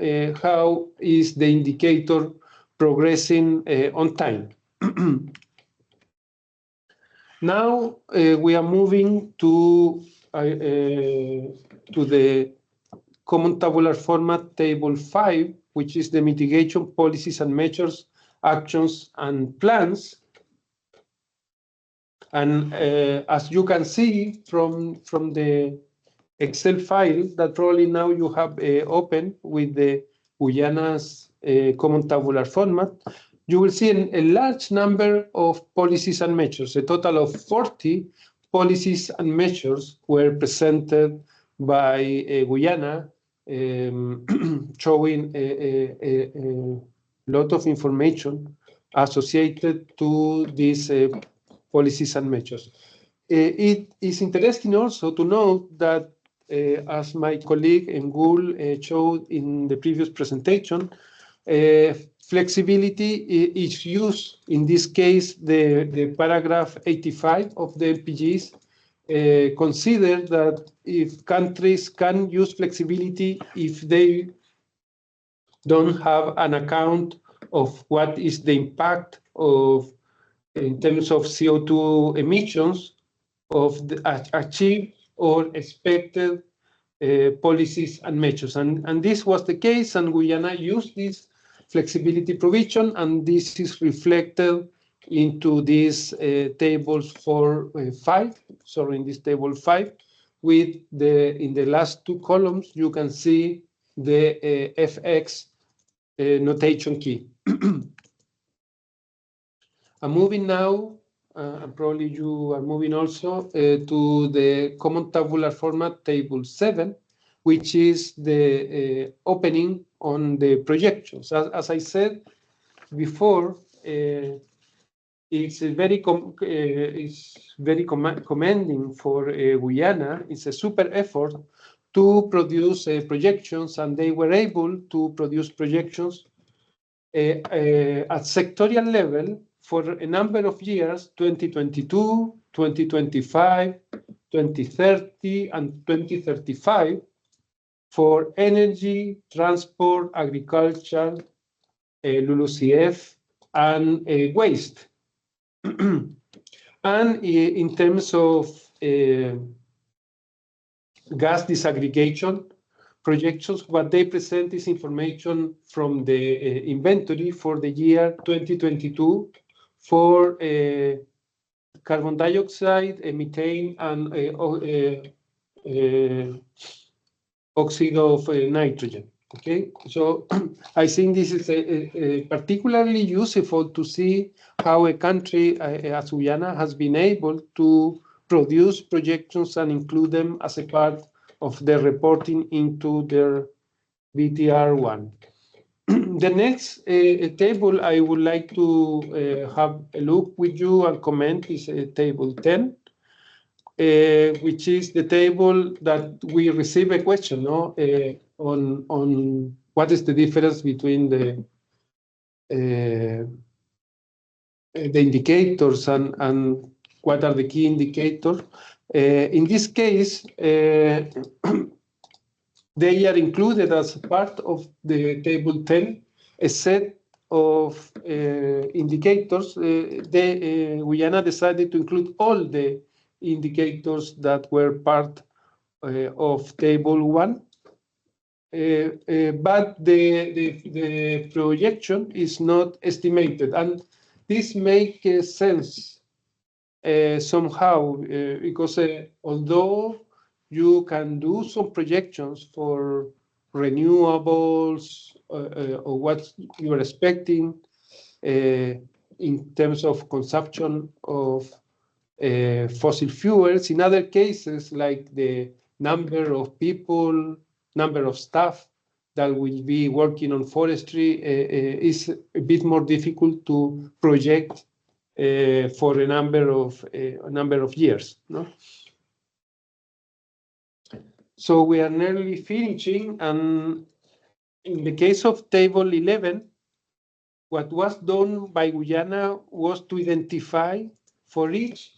how is the indicator progressing on time. Now we are moving to the common tabular format table 5, which is the mitigation policies and measures, actions and plans. And as you can see from the Excel file that probably now you have open with the Guyana's common tabular format, you will see a large number of policies and measures. A total of 40 policies and measures were presented by Guyana, showing a lot of information associated to these policies and measures. It is interesting also to note that, as my colleague Ngul showed in the previous presentation, flexibility is used. In this case, the paragraph 85 of the LPGs consider that if countries can use flexibility if they don't have an account of what is the impact of, in terms of CO2 emissions, of the achieved or expected policies and measures. And this was the case, and Guyana used this flexibility provision, and this is reflected into these tables 5, sorry, in this table 5, with in the last 2 columns, you can see the FX notation key. I'm moving now, and probably you are moving also, to the common tabular format table 7, which is the opening on the projections. As I said before, it's very commending for Guyana. It's a super effort to produce projections, and they were able to produce projections at sectorial level for a number of years: 2022, 2025, 2030, and 2035, for energy, transport, agriculture, LULUCF, and waste. And in terms of gas disaggregation projections, what they present is information from the inventory for the year 2022 for carbon dioxide, methane, and oxide of nitrogen. Okay, so I think this is particularly useful to see how a country as Guyana has been able to produce projections and include them as a part of their reporting into their BTR1. The next table I would like to have a look with you and comment is table 10, which is the table that we receive a question on what is the difference between the indicators and what are the key indicators. In this case, they are included as part of the table 10, a set of indicators. Guyana decided to include all the indicators that were part of table 1. But the projection is not estimated, and this makes sense somehow because although you can do some projections for renewables or what you are expecting in terms of consumption of fossil fuels, in other cases like the number of people, number of staff that will be working on forestry is a bit more difficult to project for a number of years. No? So we are nearly finishing, and in the case of table 11, what was done by Guyana was to identify for each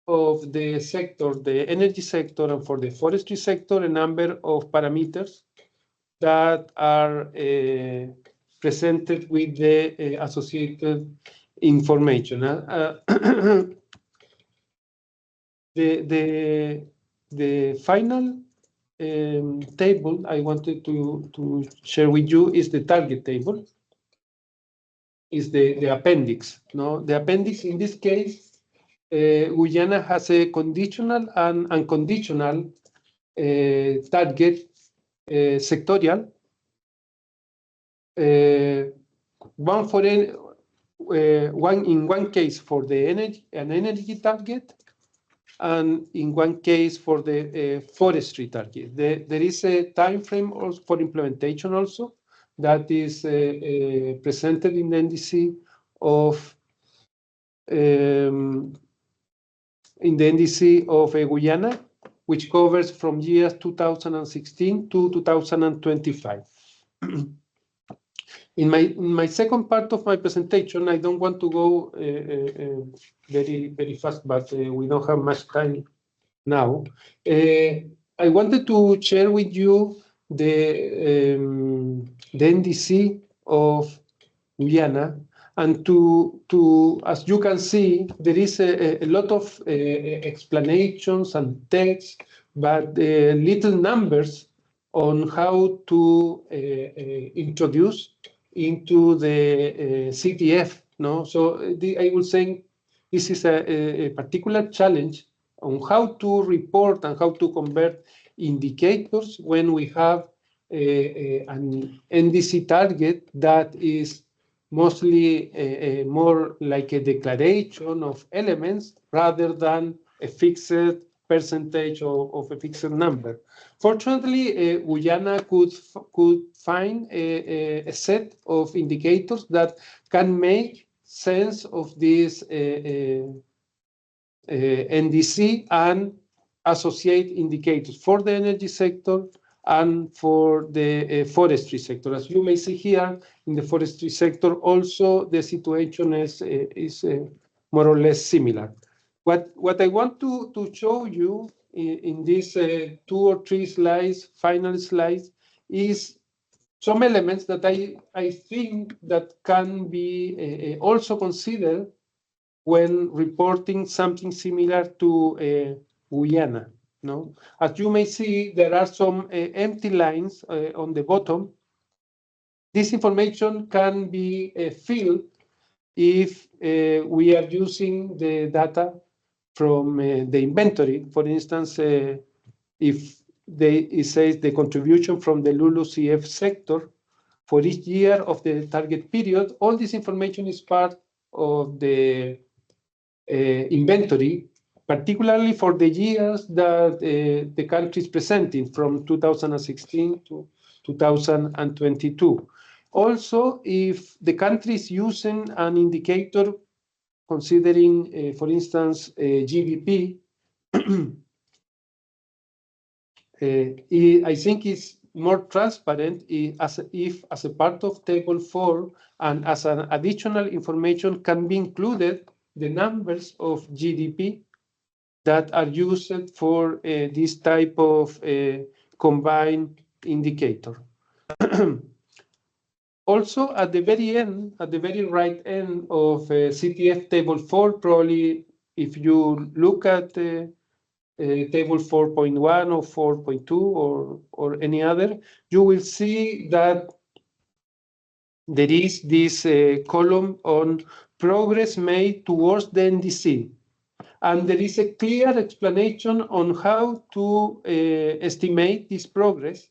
of the sector, the energy sector and for the forestry sector, a number of parameters that are presented with the associated information. The final table I wanted to share with you is the target table, is the appendix. No, the appendix in this case, Guyana has a conditional and unconditional target sectorial. One case for the energy target, and in one case for the forestry target. There is a time frame also for implementation also that is presented in the NDC of Guyana, which covers from years 2016 to 2025. In my second part of my presentation, I don't want to go very fast, but we don't have much time now. I wanted to share with you the NDC of Guyana, and to as you can see, there is a lot of explanations and text, but little numbers on how to introduce into the CTF. No, so I would say this is a particular challenge on how to report and how to convert indicators when we have an NDC target that is mostly more like a declaration of elements rather than a fixed percentage of a fixed number. Fortunately, Guyana could find a set of indicators that can make sense of this NDC and associate indicators for the energy sector and for the forestry sector. As you may see here, in the forestry sector also the situation is more or less similar. What I want to show you in these 2 or 3 slides, final slides, is some elements that I think that can be also considered when reporting something similar to Guyana. No? As you may see, there are some empty lines on the bottom. This information can be filled if we are using the data from the inventory. For instance, if it says the contribution from the LULUCF sector for each year of the target period, all this information is part of the inventory, particularly for the years that the country is presenting from 2016 to 2022. Also, if the country is using an indicator considering, for instance, GDP, I think it's more transparent as a part of Table 4 and as an additional information can be included the numbers of GDP that are used for this type of combined indicator. Also, at the very end, at the very right end of CTF Table 4, probably if you look at Table 4.1 or 4.2 or any other, you will see that there is this column on progress made towards the NDC. And there is a clear explanation on how to estimate this progress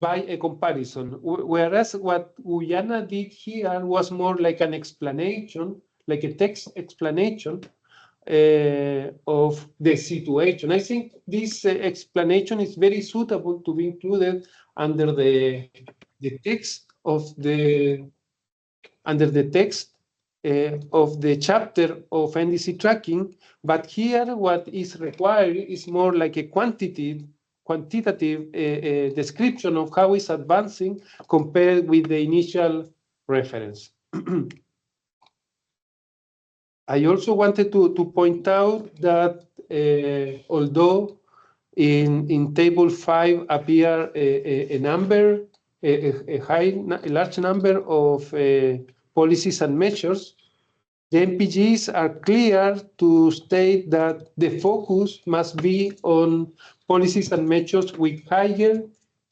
by a comparison. Whereas what Guyana did here was more like an explanation, like a text explanation of the situation. I think this explanation is very suitable to be included under the text of the chapter of NDC tracking, but here what is required is more like a quantitative description of how it's advancing compared with the initial reference. I also wanted to point out that although in Table 5 appear a large number of policies and measures, the MPGs are clear to state that the focus must be on policies and measures with higher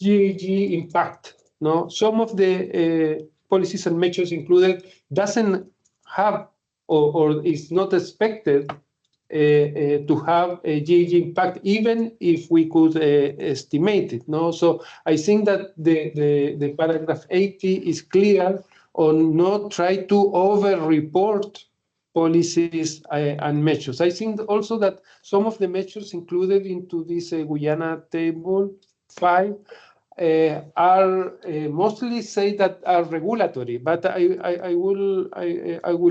GHG impact. No, some of the policies and measures included doesn't have or is not expected to have a GHG impact, even if we could estimate it. No, so I think that the paragraph 80 is clear on not try to over-report policies and measures. I think also that some of the measures included into this Guyana Table 5 are mostly say that are regulatory, but I will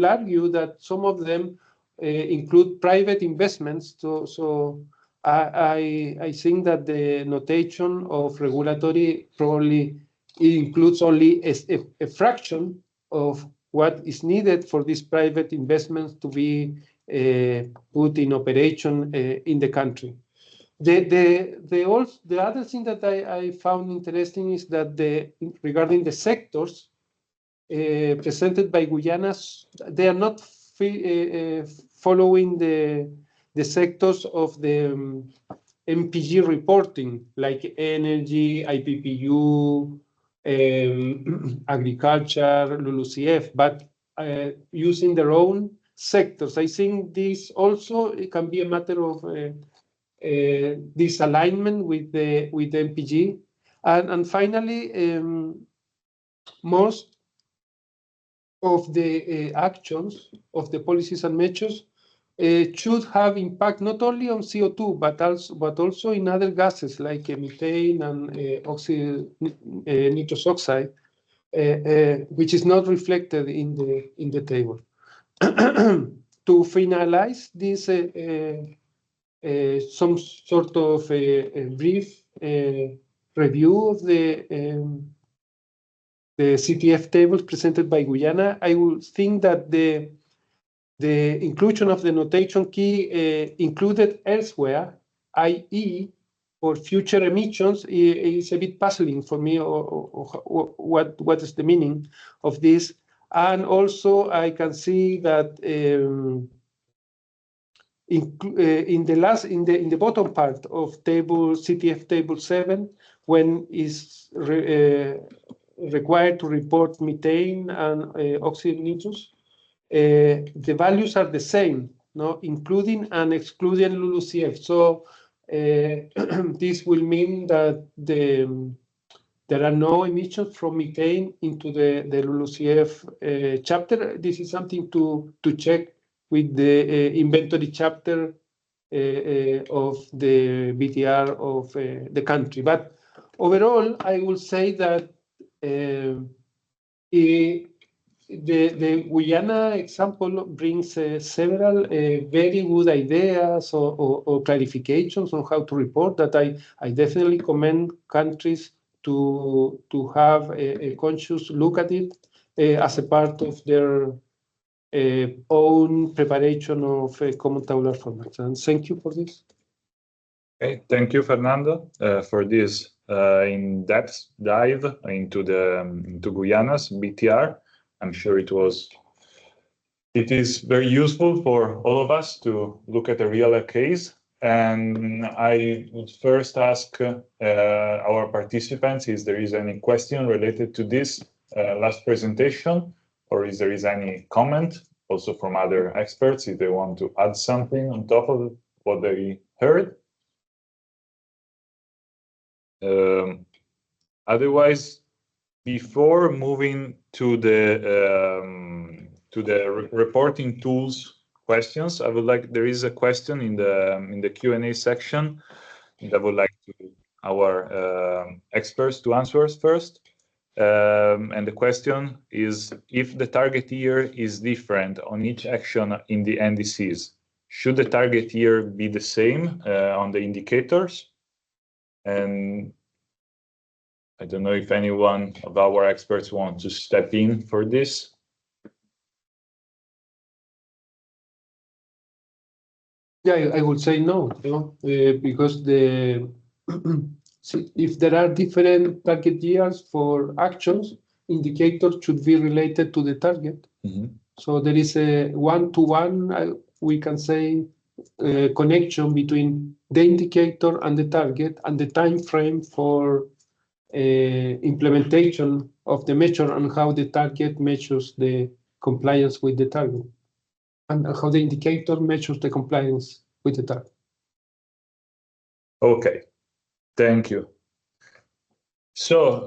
argue that some of them include private investments. So I think that the notation of regulatory probably includes only a fraction of what is needed for these private investments to be put in operation in the country. The other thing that I found interesting is that regarding the sectors presented by Guyana, they are not following the sectors of the MPG reporting, like energy, IPPU, agriculture, LULUCF, but using their own sectors. I think this also it can be a matter of this alignment with the MPG. And finally, most of the actions of the policies and measures should have impact not only on CO2 but also in other gases like methane and nitrous oxide, which is not reflected in the table. To finalize this, some sort of a brief review of the CTF tables presented by Guyana, I would think that the inclusion of the notation key included elsewhere, i.e., for future emissions, is a bit puzzling for me, or what is the meaning of this. And also, I can see that in the bottom part of CTF table 7, when is required to report methane and oxide nitrous, the values are the same, no, including and excluding LULUCF. So this will mean that there are no emissions from methane into the LULUCF chapter. This is something to check with the inventory chapter of the BTR of the country. But overall, I will say that the Guyana example brings several very good ideas or clarifications on how to report that I definitely commend countries to have a conscious look at it as a part of their own preparation of common tabular formats. And thank you for this. Okay, thank you, Fernando, for this in-depth dive into Guyana's BTR. I'm sure it is very useful for all of us to look at a real case. And I would first ask our participants if there is any question related to this last presentation, or if there is any comment also from other experts, if they want to add something on top of what they heard. Otherwise, before moving to the reporting tools questions, there is a question in the Q&A section that I would like our experts to answer first. And the question is, if the target year is different on each action in the NDCs, should the target year be the same on the indicators? And I don't know if anyone of our experts wants to step in for this. Yeah, I would say no, because if there are different target years for actions, indicators should be related to the target. Mm-hmm. So there is a one-to-one, we can say, connection between the indicator and the target and the time frame for implementation of the measure and how the target measures the compliance with the target, and how the indicator measures the compliance with the target. Okay, thank you. So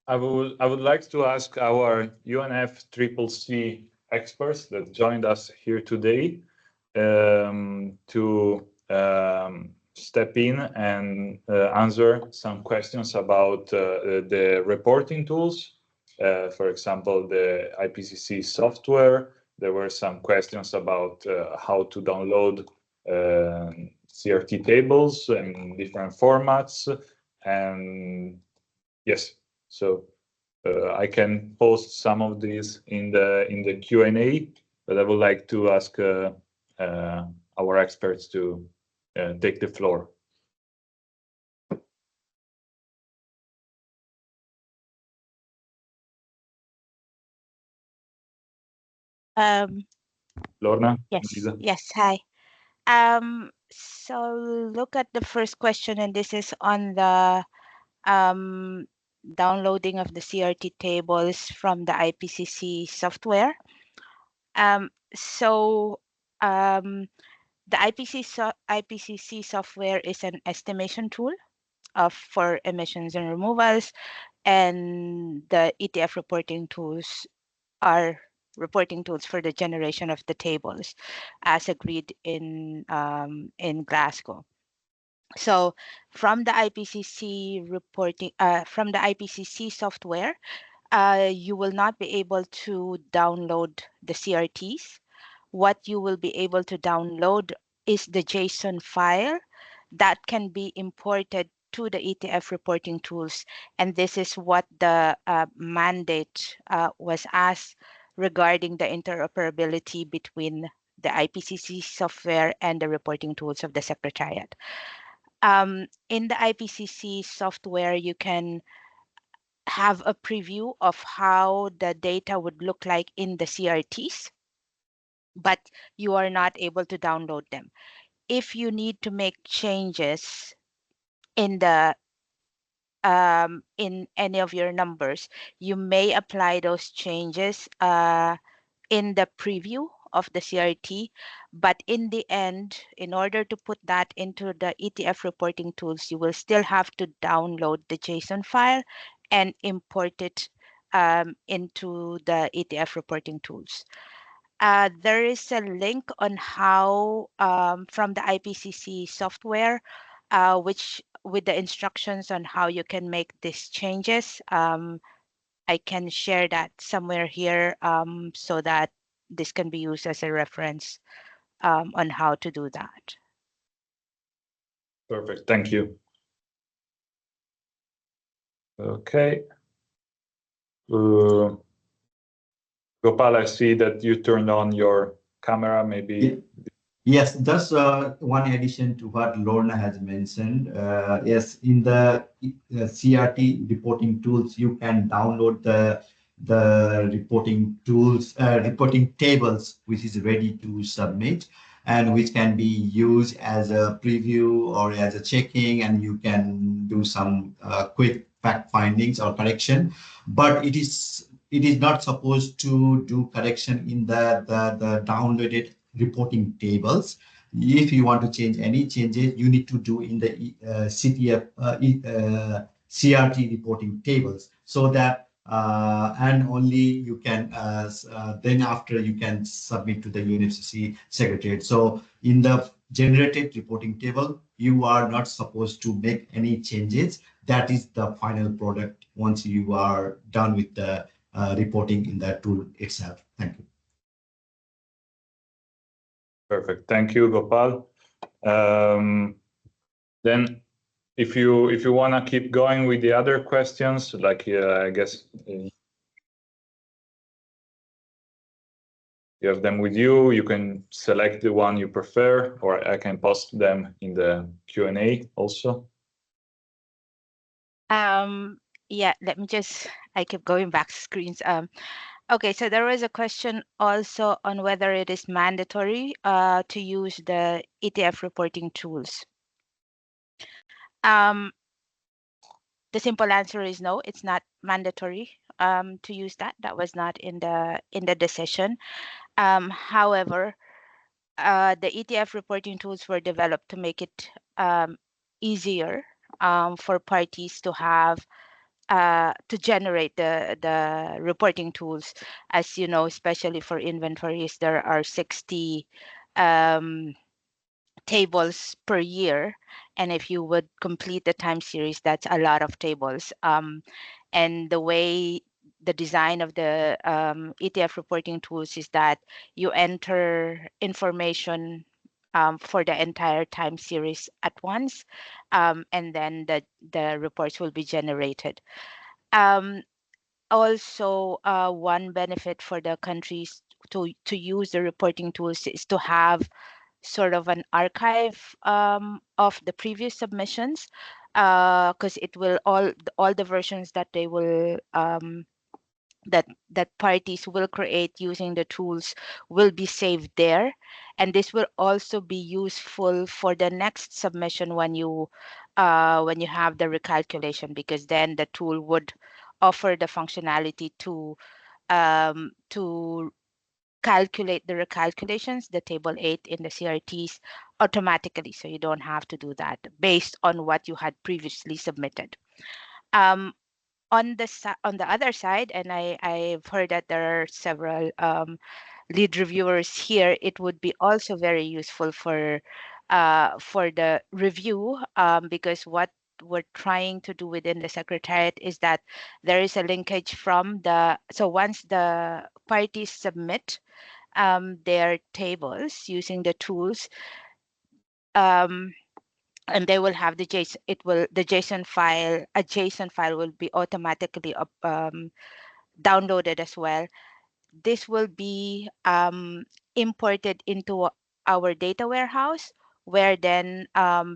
I would like to ask our UNFCCC experts that joined us here today to step in and answer some questions about the reporting tools. For example, the IPCC software. There were some questions about how to download CRT tables in different formats. And yes, so I can post some of these in the Q&A, but I would like to ask our experts to take the floor. Lorna? Yes, Lisa? yes, hi. So look at the first question, and this is on the downloading of the CRT tables from the IPCC software. The IPCC software is an estimation tool for emissions and removals, and the ETF reporting tools are reporting tools for the generation of the tables, as agreed in Glasgow. So from the IPCC reporting, from the IPCC software, you will not be able to download the CRTs. What you will be able to download is the JSON file that can be imported to the ETF reporting tools. And this is what the mandate was asked regarding the interoperability between the IPCC software and the reporting tools of the Secretariat. In the IPCC software, you can have a preview of how the data would look like in the CRTs, but you are not able to download them. If you need to make changes in the in any of your numbers, you may apply those changes in the preview of the CRT, but in the end, in order to put that into the ETF reporting tools, you will still have to download the JSON file and import it into the ETF reporting tools. There is a link on how from the IPCC software, which with the instructions on how you can make these changes. I can share that somewhere here so that this can be used as a reference on how to do that. Perfect, thank you. Okay. Gopal, I see that you turned on your camera, maybe. Yes, just one addition to what Lorna has mentioned. Yes, in the CRT reporting tools, you can download the reporting tools, reporting tables, which is ready to submit and which can be used as a preview or as a checking, and you can do some quick fact findings or correction. But it is not supposed to do correction in the downloaded reporting tables. If you want to change any changes, you need to do in the CRT reporting tables, so that and only you can then after you can submit to the UNFCCC Secretariat. So in the generated reporting table, you are not supposed to make any changes. That is the final product once you are done with the reporting in that tool itself. Thank you. Perfect. Thank you, Gopal. Then if you want to keep going with the other questions, like I guess you have them with you, you can select the one you prefer, or I can post them in the Q&A also. Yeah, let me just, I keep going back to screens. Okay, so there was a question also on whether it is mandatory to use the ETF reporting tools. The simple answer is no, it's not mandatory to use that. That was not in the decision. However, the ETF reporting tools were developed to make it easier for parties to have to generate the reporting tools. As you know, especially for inventories, there are 60 tables per year, and if you would complete the time series, that's a lot of tables. And the way the design of the ETF reporting tools is that you enter information for the entire time series at once, and then the reports will be generated. Also, one benefit for the countries to use the reporting tools is to have sort of an archive of the previous submissions, because it will all the versions that they will that parties will create using the tools will be saved there, and this will also be useful for the next submission when you have the recalculation, because then the tool would offer the functionality to calculate the recalculations, the table 8 in the CRTs automatically, so you don't have to do that based on what you had previously submitted. On the other side, and I've heard that there are several lead reviewers here, it would be also very useful for the review, because what we're trying to do within the Secretariat is that there is a linkage from so once the parties submit their tables using the tools, and they will have the JSON. The JSON file, a JSON file will be automatically downloaded as well. This will be imported into our data warehouse, where then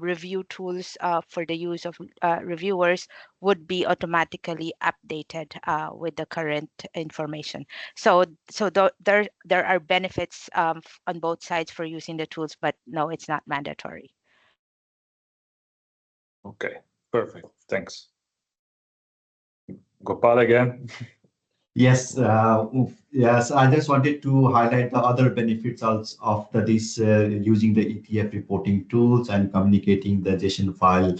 review tools for the use of reviewers would be automatically updated with the current information. So there are benefits on both sides for using the tools, but no, it's not mandatory. Okay, perfect. Thanks. Gopal again. Yes, yes. I just wanted to highlight the other benefits of this using the ETF reporting tools and communicating the JSON file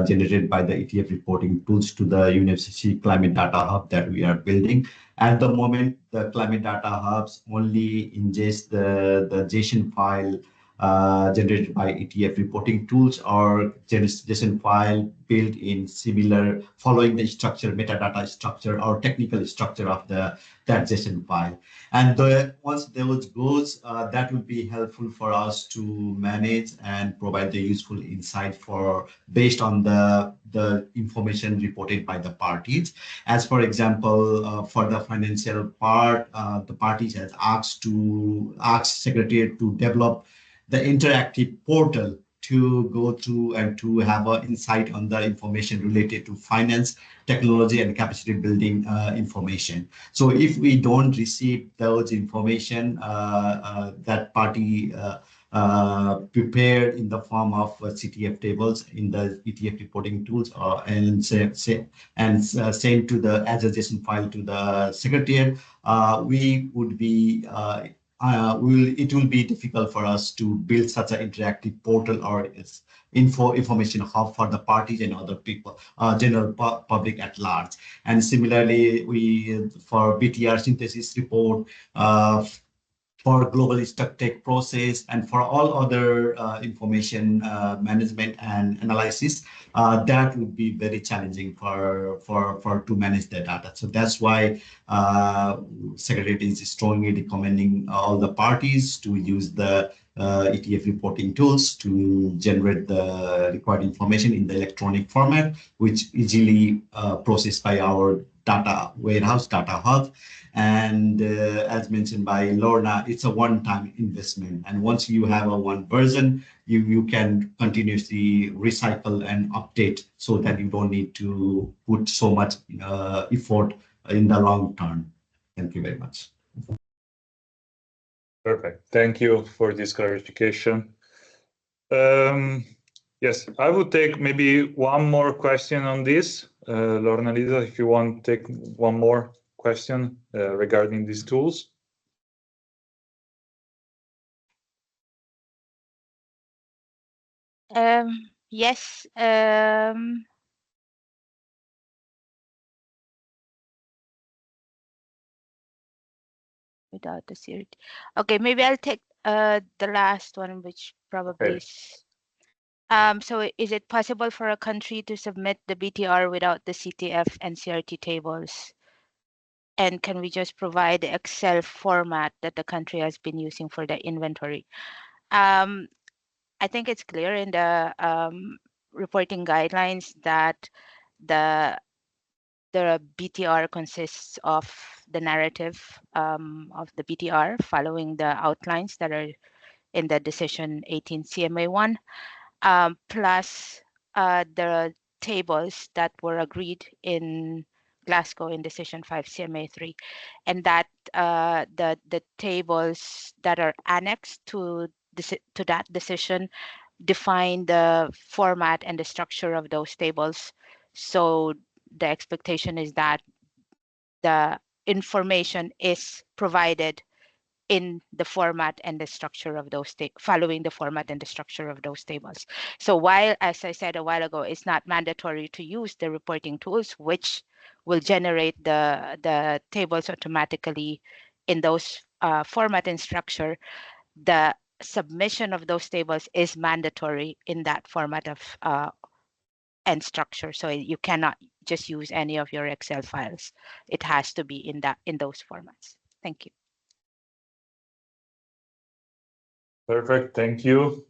generated by the ETF reporting tools to the UNFCCC Climate Data Hub that we are building. At the moment, the Climate Data Hubs only ingest the JSON file generated by ETF reporting tools or JSON file built in similar, following the structure, metadata structure or technical structure of that JSON file. And once those goes, that would be helpful for us to manage and provide the useful insight based on the information reported by the parties. As for example, for the financial part, the parties has asked Secretariat to develop the interactive portal to go to and to have an insight on the information related to finance, technology, and capacity building information. So if we don't receive those information, that party prepared in the form of CTF tables in the ETF reporting tools, and send to the as a JSON file to the Secretariat, we would be it will be difficult for us to build such an interactive portal or information hub for the parties and other people, general public at large. And similarly, for BTR synthesis report, for global stock take process, and for all other information management and analysis, that would be very challenging for to manage the data. So that's why Secretariat is strongly recommending all the parties to use the ETF reporting tools to generate the required information in the electronic format, which easily processed by our data warehouse, data hub. And as mentioned by Lorna, it's a one-time investment. And once you have a one version, you can continuously recycle and update so that you don't need to put so much effort in the long term. Thank you very much. Perfect. Thank you for this clarification. Yes, I would take maybe one more question on this. Lorna Lisa, if you want to take one more question regarding these tools. Yes. Without the series. Okay, maybe I'll take the last one, which probably is. So is it possible for a country to submit the BTR without the CTF and CRT tables? And can we just provide the Excel format that the country has been using for the inventory? I think it's clear in the reporting guidelines that the BTR consists of the narrative of the BTR following the outlines that are in the decision 18 CMA1, plus the tables that were agreed in Glasgow in decision 5 CMA3, and that the tables that are annexed to that decision define the format and the structure of those tables. So the expectation is that the information is provided in the format and the structure of those following the format and the structure of those tables. So while, as I said a while ago, it's not mandatory to use the reporting tools, which will generate the tables automatically in those format and structure, the submission of those tables is mandatory in that format of and structure. So you cannot just use any of your Excel files. It has to be in those formats. Thank you. Perfect, thank you.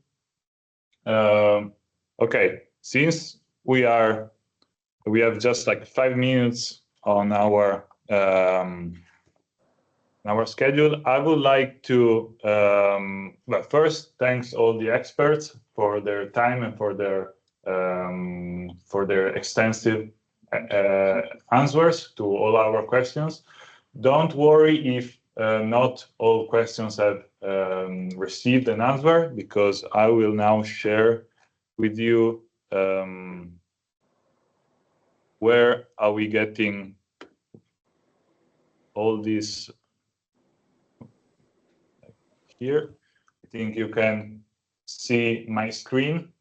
Okay, since we have just like 5 minutes on our schedule, I would like to first thanks all the experts for their time and for their extensive answers to all our questions. Don't worry if not all questions have received an answer, because I will now share with you where are we getting all these here. I think you can see my screen.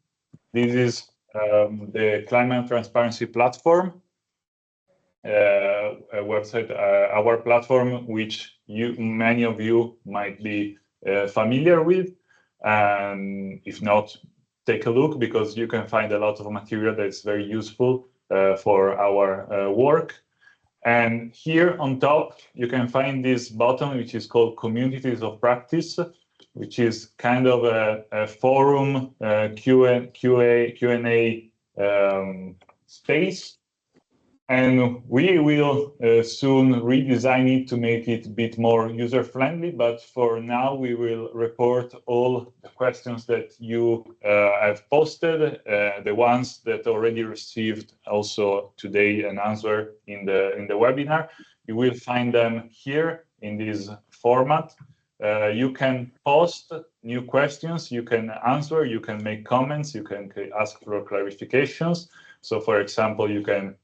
This is the Climate Transparency Platform, a website, our platform, which many of you might be familiar with. And if not, take a look, because you can find a lot of material that's very useful for our work. And here on top, you can find this button, which is called Communities of Practice, which is kind of a forum Q&A space. And we will soon redesign it to make it a bit more user-friendly. But for now, we will report all the questions that you have posted, the ones that already received also today an answer in the webinar. You will find them here in this format. You can post new questions, you can answer, you can make comments, you can ask for clarifications. So, for example, you can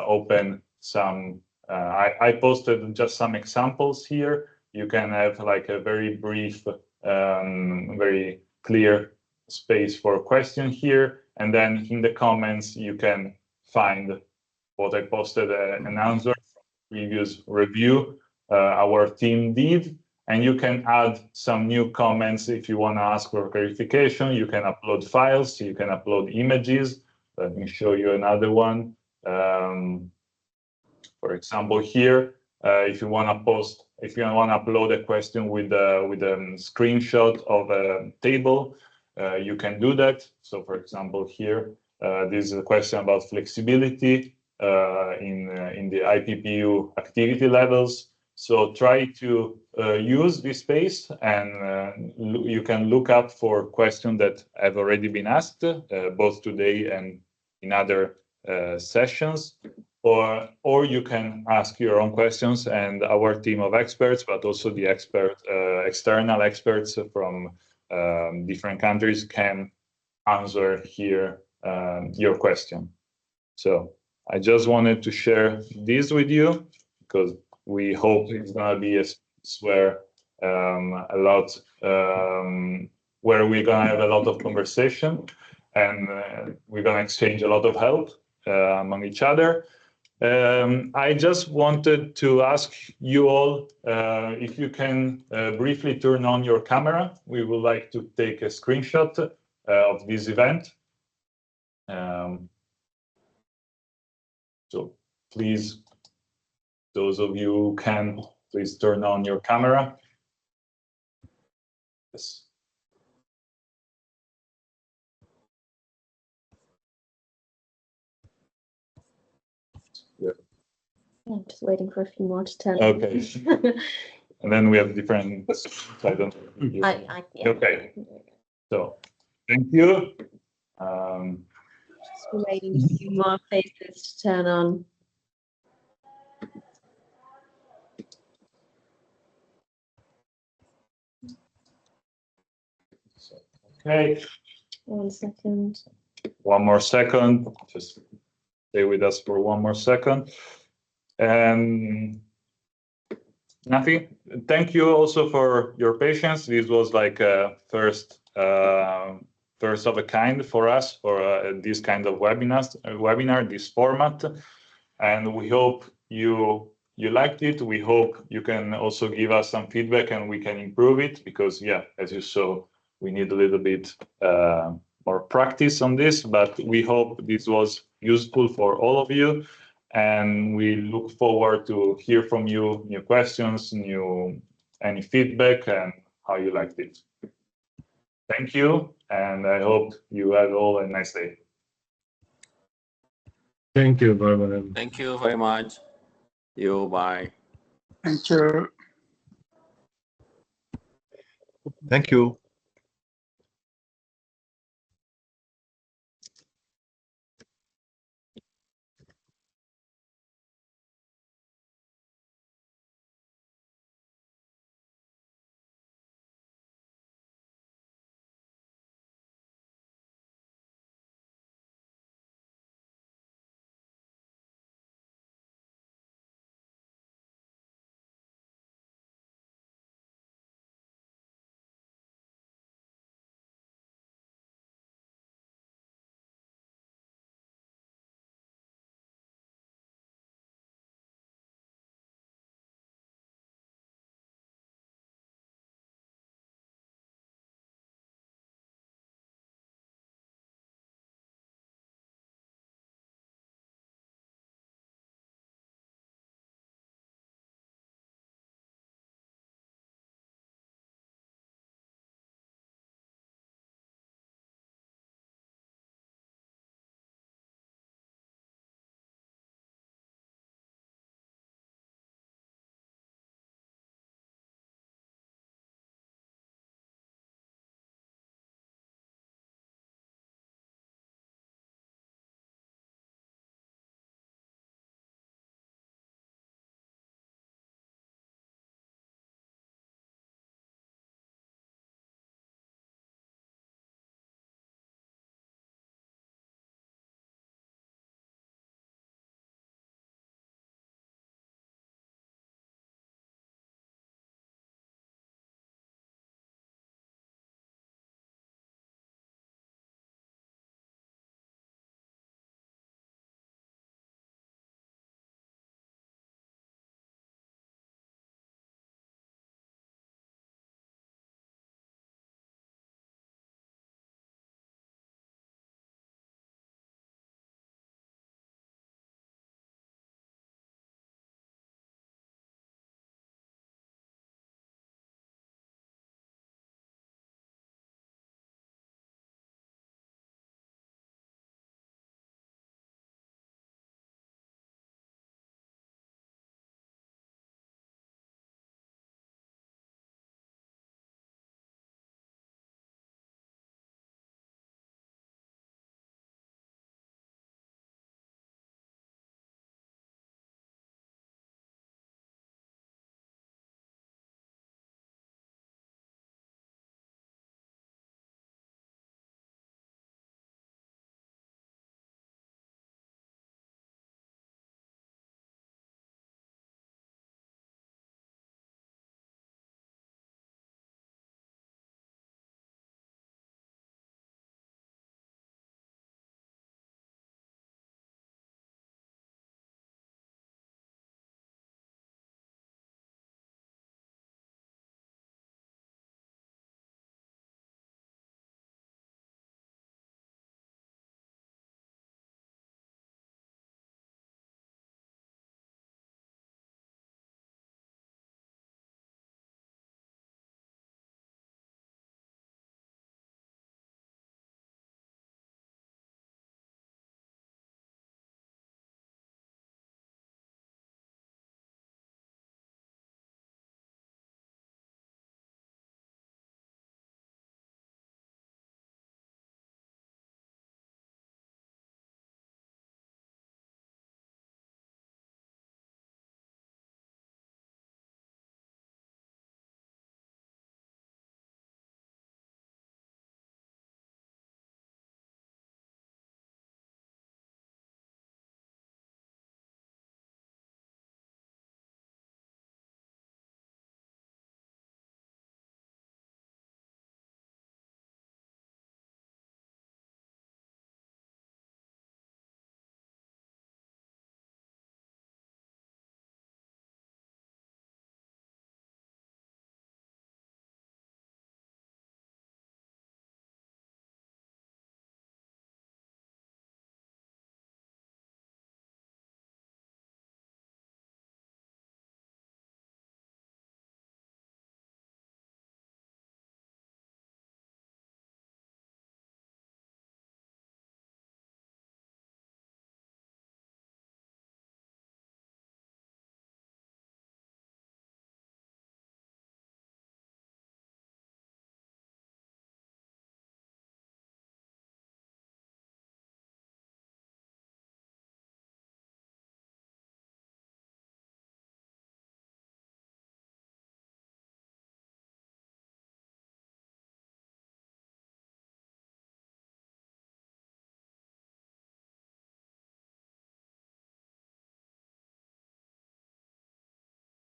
open some, I posted just some examples here. You can have like a very brief, very clear space for a question here. And then in the comments, you can find what I posted, an answer from previous review our team did. And you can add some new comments if you want to ask for clarification. You can upload files, you can upload images. Let me show you another one. For example, here, if you want to upload a question with a screenshot of a table, you can do that. So, for example, here, this is a question about flexibility in the IPPU activity levels. So try to use this space, and you can look up for questions that have already been asked, both today and in other sessions, or you can ask your own questions, and our team of experts, but also the external experts from different countries can answer here your question. So I just wanted to share this with you, because we hope it's gonna be a space where where we're gonna have a lot of conversation, and we're gonna exchange a lot of help among each other. I just wanted to ask you all if you can briefly turn on your camera. We would like to take a screenshot of this event. So please, those of you who can, please turn on your camera. Yes. I'm just waiting for a few more to turn. Okay. And then we have different. I don't. Yeah. Okay. So, thank you. Just waiting for a few more faces to turn on. Okay. 1 second. One more second. Just stay with us for one more second. And nothing. Thank you also for your patience. This was like a first of a kind for us for this kind of webinar, this format. And we hope you liked it. We hope you can also give us some feedback and we can improve it, because yeah, as you saw, we need a little bit more practice on this, but we hope this was useful for all of you. And we look forward to hear from you, new questions, any feedback, and how you liked it. Thank you, and I hope you have all a nice day. Thank you, Barbara. Thank you very much. Bye. Thank you. Thank you.